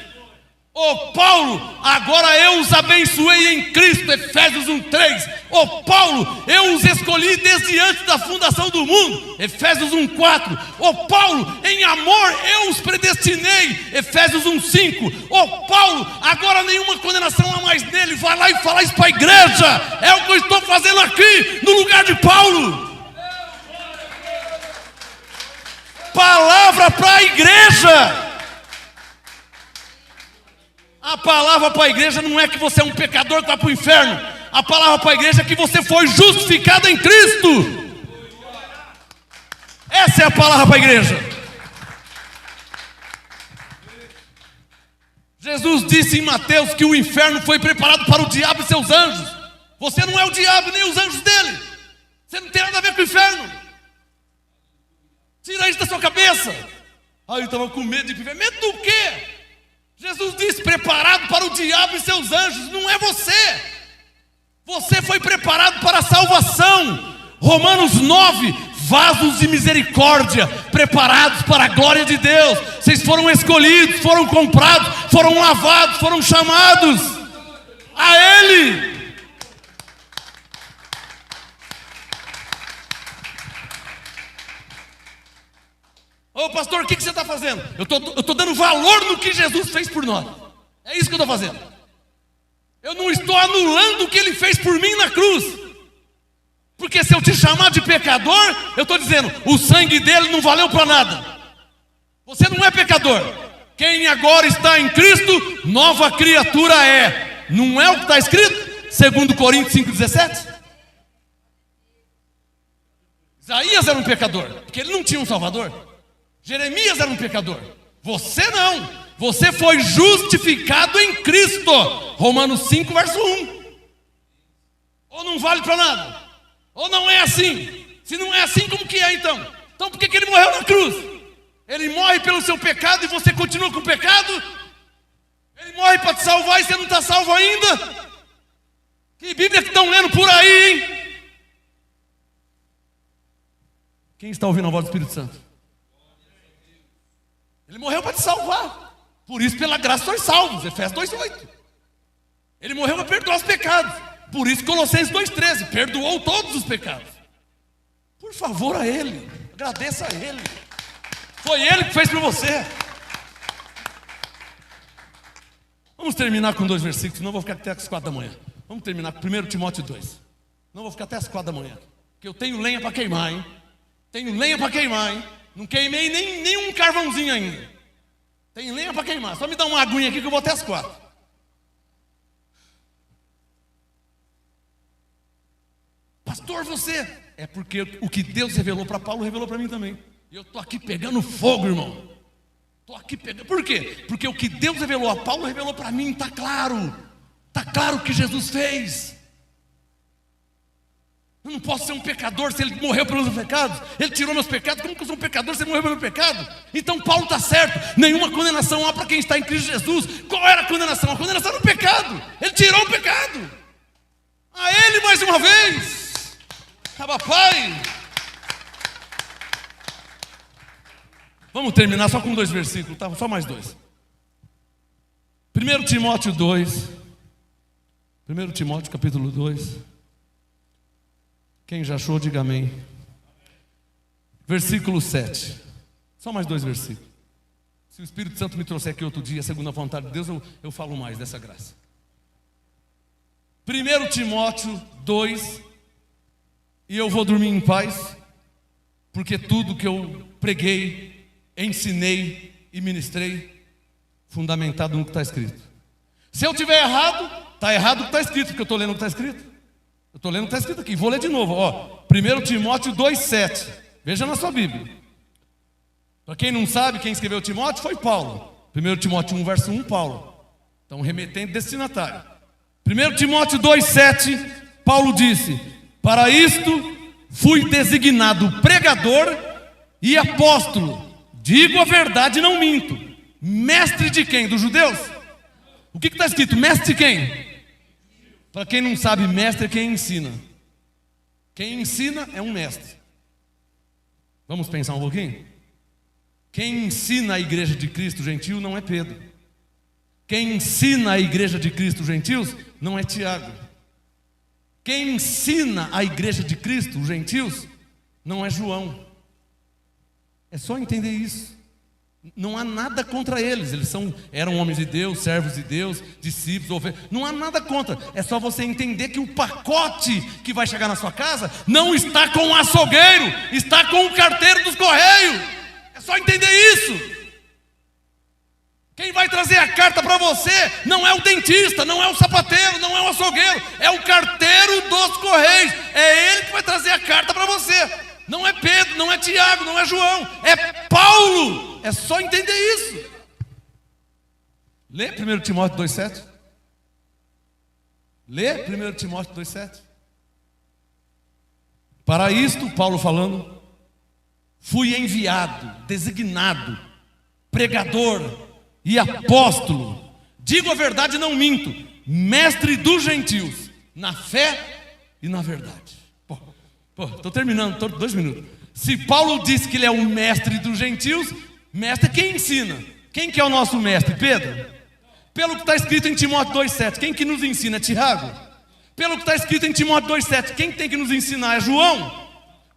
Ô Paulo, agora eu os abençoei em Cristo, Efésios 1,3. Ô Paulo, eu os escolhi desde antes da fundação do mundo, Efésios 1,4. Ô Paulo, em amor eu os predestinei, Efésios 1,5. Ô Paulo, agora nenhuma condenação há mais nele. Vai lá e fala isso para a igreja. É o que eu estou fazendo aqui, no lugar de Paulo. Palavra para a igreja. A palavra para a igreja não é que você é um pecador que vai para o inferno. A palavra para a igreja é que você foi justificado em Cristo. Essa é a palavra para a igreja. Jesus disse em Mateus que o inferno foi preparado para o diabo e seus anjos. Você não é o diabo nem os anjos dele. Você não tem nada a ver com o inferno. Tira isso da sua cabeça. Eu estava com medo de ir para o inferno. Medo do quê? Jesus disse, preparado para o diabo e seus anjos. Não é você. Você foi preparado para a salvação. Romanos 9, vasos de misericórdia, preparados para a glória de Deus. Vocês foram escolhidos, foram comprados, foram lavados, foram chamados a Ele. Ô pastor, o que você está fazendo? Eu estou dando valor no que Jesus fez por nós. É isso que eu estou fazendo. Eu não estou anulando o que Ele fez por mim na cruz. Porque se eu te chamar de pecador, eu estou dizendo, o sangue dele não valeu para nada. Você não é pecador. Quem agora está em Cristo, nova criatura é. Não é o que está escrito? 2 Coríntios 5,17. Isaías era um pecador, porque ele não tinha um salvador. Jeremias era um pecador. Você não. Você foi justificado em Cristo. Romanos 5, verso 1. Ou não vale para nada? Ou não é assim? Se não é assim, como que é então? Então por que ele morreu na cruz? Ele morre pelo seu pecado e você continua com o pecado? Ele morre para te salvar e você não está salvo ainda? Que Bíblia que estão lendo por aí, hein? Quem está ouvindo a voz do Espírito Santo? Ele morreu para te salvar. Por isso, pela graça, sois salvos. Efésios 2,8. Ele morreu para perdoar os pecados. Por isso, Colossenses 2,13. Perdoou todos os pecados. Por favor a Ele. Agradeça a Ele. Foi Ele que fez por você. Vamos terminar com 2 versículos. Senão eu vou ficar até as 4 da manhã. Vamos terminar com 1 Timóteo 2. Não vou ficar até as 4 da manhã. Porque eu tenho lenha para queimar, hein? Tenho lenha para queimar, hein? Não queimei nem um carvãozinho ainda. Tem lenha para queimar. Só me dá uma aguinha aqui que eu vou até as 4. Pastor, você... É porque o que Deus revelou para Paulo, revelou para mim também. E eu estou aqui pegando fogo, irmão. Estou aqui pegando... Por quê? Porque o que Deus revelou a Paulo, revelou para mim. Está claro. Está claro o que Jesus fez. Eu não posso ser um pecador se Ele morreu pelos meus pecados. Ele tirou meus pecados. Como que eu sou um pecador se Ele morreu pelo meu pecado? Então Paulo está certo. Nenhuma condenação há para quem está em Cristo Jesus. Qual era a condenação? A condenação era o pecado. Ele tirou o pecado. A Ele mais uma vez. Papai. Vamos terminar só com 2 versículos, tá? Só mais 2. 1 Timóteo 2. 1 Timóteo capítulo 2. Quem já achou, diga amém. Versículo 7. Só mais 2 versículos. Se o Espírito Santo me trouxer aqui outro dia, segundo a vontade de Deus, eu falo mais dessa graça. 1 Timóteo 2. E eu vou dormir em paz, porque tudo que eu preguei, ensinei e ministrei, fundamentado no que está escrito. Se eu tiver errado, está errado o que está escrito, porque eu estou lendo o que está escrito. Eu estou lendo o que está escrito aqui, vou ler de novo. 1 Timóteo 2,7. Veja na sua Bíblia. Para quem não sabe, quem escreveu Timóteo foi Paulo. 1 Timóteo 1, verso 1, Paulo. Então, remetente destinatário. 1 Timóteo 2,7, Paulo disse: para isto fui designado pregador e apóstolo, Digo a verdade e não minto. Mestre de quem? Dos judeus? O que está escrito? Mestre de quem? Para quem não sabe, mestre é quem ensina. Quem ensina é um mestre. Vamos pensar um pouquinho? Quem ensina a igreja de Cristo gentil não é Pedro. Quem ensina a igreja de Cristo gentios não é Tiago. Quem ensina a igreja de Cristo, os gentios, não é João. É só entender isso. Não há nada contra eles. Eram homens de Deus, servos de Deus, discípulos, ovelhas. Não há nada contra. É só você entender que o pacote que vai chegar na sua casa não está com o açougueiro, está com o carteiro dos correios. É só entender isso. Quem vai trazer a carta para você não é o dentista, não é o sapateiro, não é o açougueiro, é o carteiro dos correios. É ele que vai trazer a carta para você. Não é Pedro, não é Tiago, não é João, é Paulo. É só entender isso. Lê 1 Timóteo 2,7. Lê 1 Timóteo 2,7. Para isto, Paulo falando, fui enviado, designado, pregador e apóstolo, digo a verdade e não minto, mestre dos gentios, na fé e na verdade. Estou terminando, 2 minutos. Se Paulo disse que ele é o mestre dos gentios, mestre é quem ensina. Quem que é o nosso mestre? Pedro? Pelo que está escrito em Timóteo 2,7, quem que nos ensina? É Tiago? Pelo que está escrito em Timóteo 2,7, quem tem que nos ensinar? É João?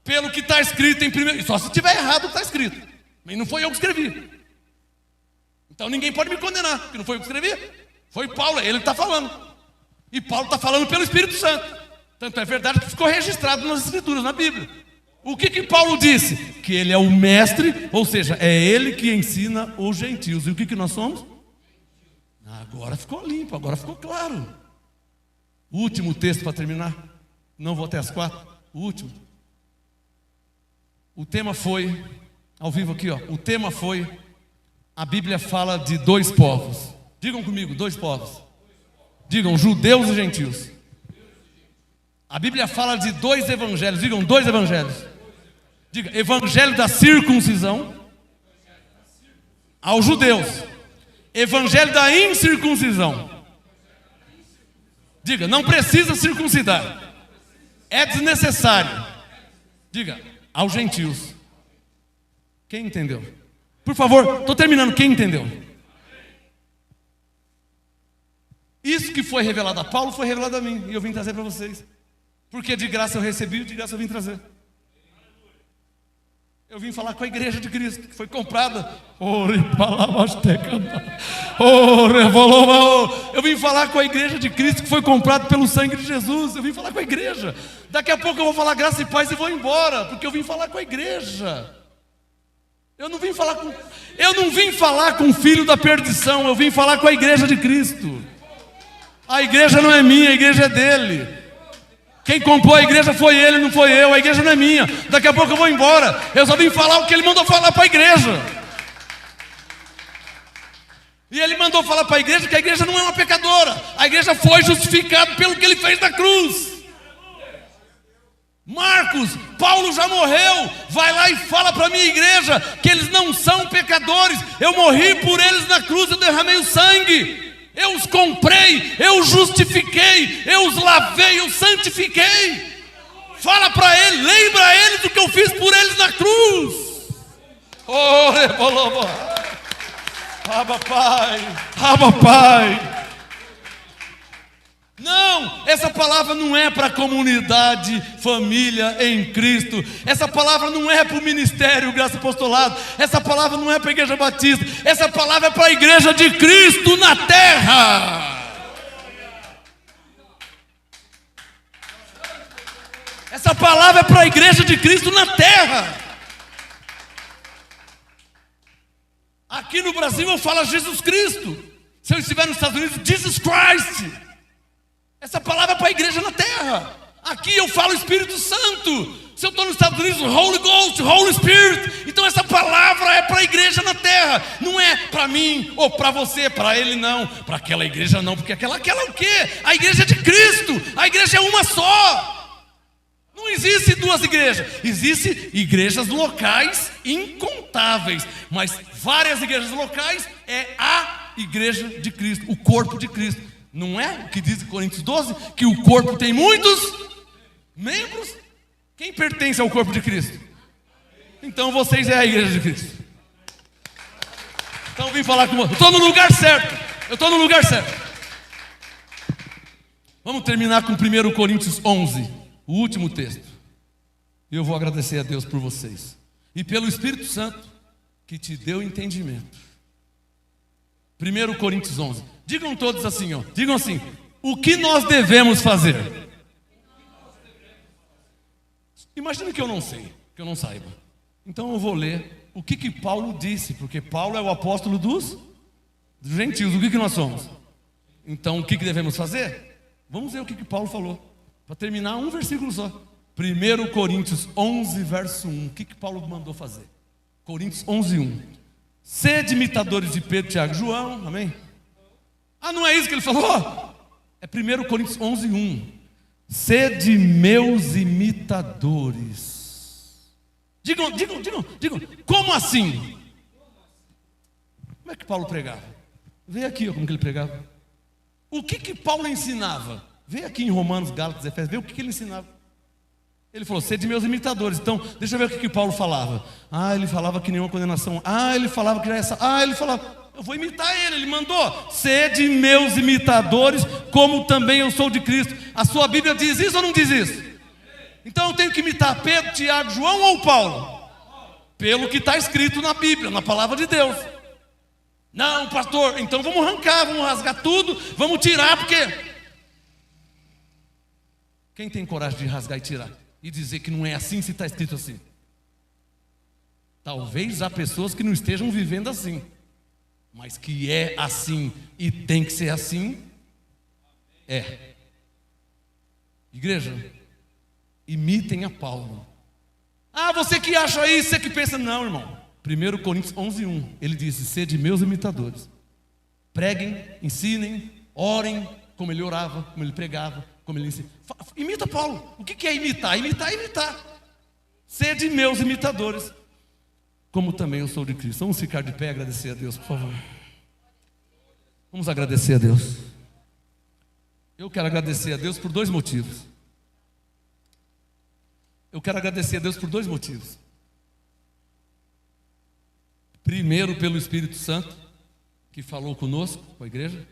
Pelo que está escrito em 1, só se tiver errado o que está escrito, mas não foi eu que escrevi. Então ninguém pode me condenar, porque não foi eu que escrevi. Foi Paulo, é ele que está falando. E Paulo está falando pelo Espírito Santo. Tanto é verdade que ficou registrado nas Escrituras, na Bíblia. O que Paulo disse? Que ele é o mestre, ou seja, é ele que ensina os gentios. E o que nós somos? Agora ficou limpo, agora ficou claro. O último texto para terminar. Não vou até as 4. O último. O tema foi, ao vivo aqui, ó. O tema foi, a Bíblia fala de 2 povos. Digam comigo, 2 povos. Digam, judeus e gentios. A Bíblia fala de 2 evangelhos. Digam, 2 evangelhos. Diga, evangelho da circuncisão aos judeus. Evangelho da incircuncisão. Diga, não precisa circuncidar. É desnecessário. Diga, aos gentios. Quem entendeu? Por favor, estou terminando. Quem entendeu? Isso que foi revelado a Paulo foi revelado a mim. E eu vim trazer para vocês. Porque de graça eu recebi, de graça eu vim trazer. Eu vim falar com a igreja de Cristo, que foi comprada. Eu vim falar com a igreja de Cristo, que foi comprada pelo sangue de Jesus. Eu vim falar com a igreja. Daqui a pouco eu vou falar graça e paz e vou embora, porque eu vim falar com a igreja. Eu não vim falar com o filho da perdição, eu vim falar com a igreja de Cristo. A igreja não é minha, a igreja é dele. Quem comprou a igreja foi ele, não foi eu. A igreja não é minha. Daqui a pouco eu vou embora. Eu só vim falar o que ele mandou falar para a igreja. E ele mandou falar para a igreja que a igreja não é uma pecadora. A igreja foi justificada pelo que ele fez na cruz. Marcos, Paulo já morreu. Vai lá e fala para a minha igreja que eles não são pecadores. Eu morri por eles na cruz, eu derramei o sangue. Eu os comprei, eu os justifiquei, eu os lavei, eu santifiquei. Fala para ele, lembra eles do que eu fiz por eles na cruz. Abba Pai. Não, essa palavra não é para a comunidade, família em Cristo. Essa palavra não é para o ministério, graça e apostolado. Essa palavra não é para a igreja batista. Essa palavra é para a igreja de Cristo na terra. Essa palavra é para a igreja de Cristo na terra. Aqui no Brasil eu falo Jesus Cristo. Se eu estiver nos Estados Unidos, Jesus Christ. Essa palavra é para a igreja na terra. Aqui eu falo Espírito Santo. Se eu estou nos Estados Unidos, Holy Ghost, Holy Spirit. Então essa palavra é para a igreja na terra. Não é para mim ou para você, para ele não. Para aquela igreja não, porque aquela é o quê? A igreja é de Cristo. A igreja é uma só. Não existe duas igrejas. Existem igrejas locais incontáveis, mas várias igrejas locais é a igreja de Cristo, o corpo de Cristo. Não é o que diz em Coríntios 12? Que o corpo tem muitos membros? Quem pertence ao corpo de Cristo? Então vocês é a igreja de Cristo. Então eu vim falar com você. Eu estou no lugar certo. Vamos terminar com 1 Coríntios 11, o último texto. E eu vou agradecer a Deus por vocês e pelo Espírito Santo que te deu entendimento. 1 Coríntios 11. Digam todos assim, ó. Digam assim: o que nós devemos fazer? Imagina que eu não sei, que eu não saiba. Então eu vou ler o que Paulo disse, porque Paulo é o apóstolo dos gentios. O que nós somos? Então o que devemos fazer? Vamos ver o que Paulo falou. Para terminar, um versículo só. 1 Coríntios 11, verso 1. O que Paulo mandou fazer? Coríntios 11, 1. Sede imitadores de Pedro, Tiago e João. Amém? Ah, não é isso que ele falou? É 1 Coríntios 11, 1. Sede meus imitadores. Digam. Como assim? Como é que Paulo pregava? Vê aqui ó, como que ele pregava. O que Paulo ensinava? Vê aqui em Romanos, Gálatas, Efésios. Vê o que ele ensinava. Ele falou: sede meus imitadores. Então, deixa eu ver o que Paulo falava. Ah, ele falava que nenhuma condenação. Ah, ele falava que já é essa. Ah, ele falava. Eu vou imitar ele. Ele mandou: sede meus imitadores, como também eu sou de Cristo. A sua Bíblia diz isso ou não diz isso? Então eu tenho que imitar Pedro, Tiago, João ou Paulo? Pelo que está escrito na Bíblia, na palavra de Deus. Não, pastor, então vamos arrancar, vamos rasgar tudo, vamos tirar, porque... Quem tem coragem de rasgar e tirar? E dizer que não é assim se está escrito assim? Talvez há pessoas que não estejam vivendo assim, mas que é assim e tem que ser assim, é. Igreja, imitem a Paulo. Ah, você que acha isso, você que pensa, não, irmão. 1 Coríntios 11, 1, ele disse: sede meus imitadores. Preguem, ensinem, orem, como ele orava, como ele pregava, como ele ensinava. Imita Paulo. O que é imitar? Imitar. Sede meus imitadores, como também eu sou de Cristo. Vamos ficar de pé e agradecer a Deus, por favor. Vamos agradecer a Deus. Eu quero agradecer a Deus por dois motivos. Primeiro, pelo Espírito Santo, que falou conosco, com a igreja.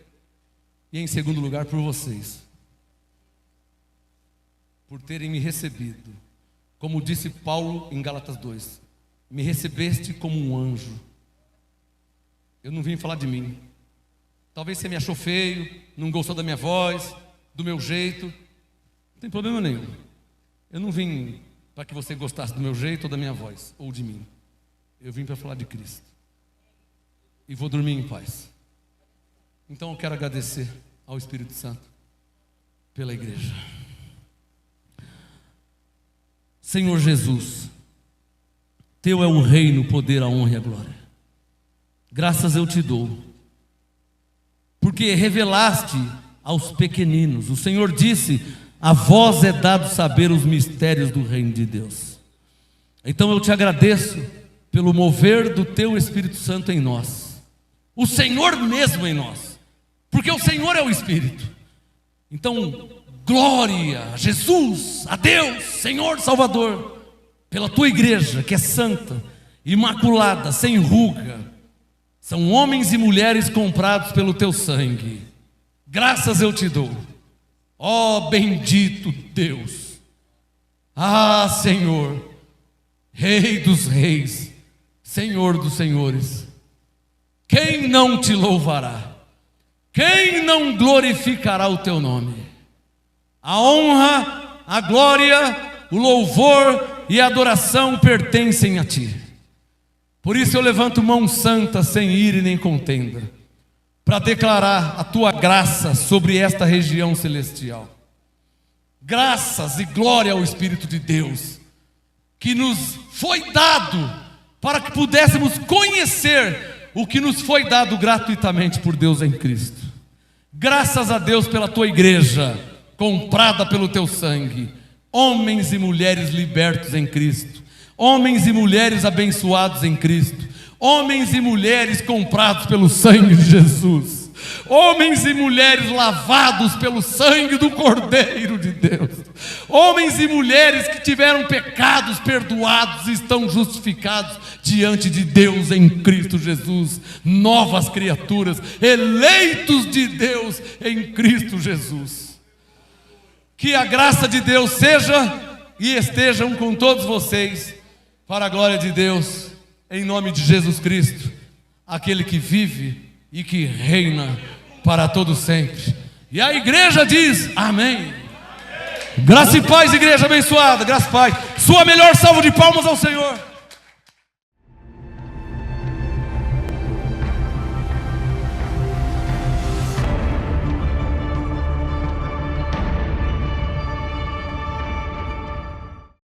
E em segundo lugar, por vocês, por terem me recebido. Como disse Paulo em Gálatas 2: me recebeste como um anjo. Eu não vim falar de mim. Talvez você me achou feio, não gostou da minha voz, do meu jeito. Não tem problema nenhum. Eu não vim para que você gostasse do meu jeito ou da minha voz, ou de mim. Eu vim para falar de Cristo. E vou dormir em paz. Então eu quero agradecer ao Espírito Santo pela igreja. Senhor Jesus, teu é o reino, o poder, a honra e a glória. Graças eu te dou, porque revelaste aos pequeninos. O Senhor disse: a vós é dado saber os mistérios do reino de Deus. Então eu te agradeço pelo mover do teu Espírito Santo em nós, o Senhor mesmo em nós, porque o Senhor é o Espírito. Então, glória a Jesus, a Deus, Senhor Salvador, pela tua igreja que é santa, imaculada, sem ruga. São homens e mulheres comprados pelo teu sangue. Graças eu te dou, ó bendito Deus. Ah, Senhor, Rei dos reis, Senhor dos senhores, quem não te louvará? Quem não glorificará o teu nome? A honra, a glória, o louvor e a adoração pertencem a ti. Por isso eu levanto mão santa, sem ira e nem contenda, para declarar a tua graça sobre esta região celestial. Graças e glória ao Espírito de Deus, que nos foi dado para que pudéssemos conhecer o que nos foi dado gratuitamente por Deus em Cristo. Graças a Deus pela tua igreja, comprada pelo teu sangue. Homens e mulheres libertos em Cristo, homens e mulheres abençoados em Cristo, homens e mulheres comprados pelo sangue de Jesus, homens e mulheres lavados pelo sangue do Cordeiro de Deus, homens e mulheres que tiveram pecados perdoados e estão justificados diante de Deus em Cristo Jesus, novas criaturas, eleitos de Deus em Cristo Jesus. Que a graça de Deus seja e estejam com todos vocês, para a glória de Deus, em nome de Jesus Cristo, aquele que vive e que reina para todo sempre. E a igreja diz amém. Graça e paz, igreja abençoada, graça e paz. Sua melhor salva de palmas ao Senhor.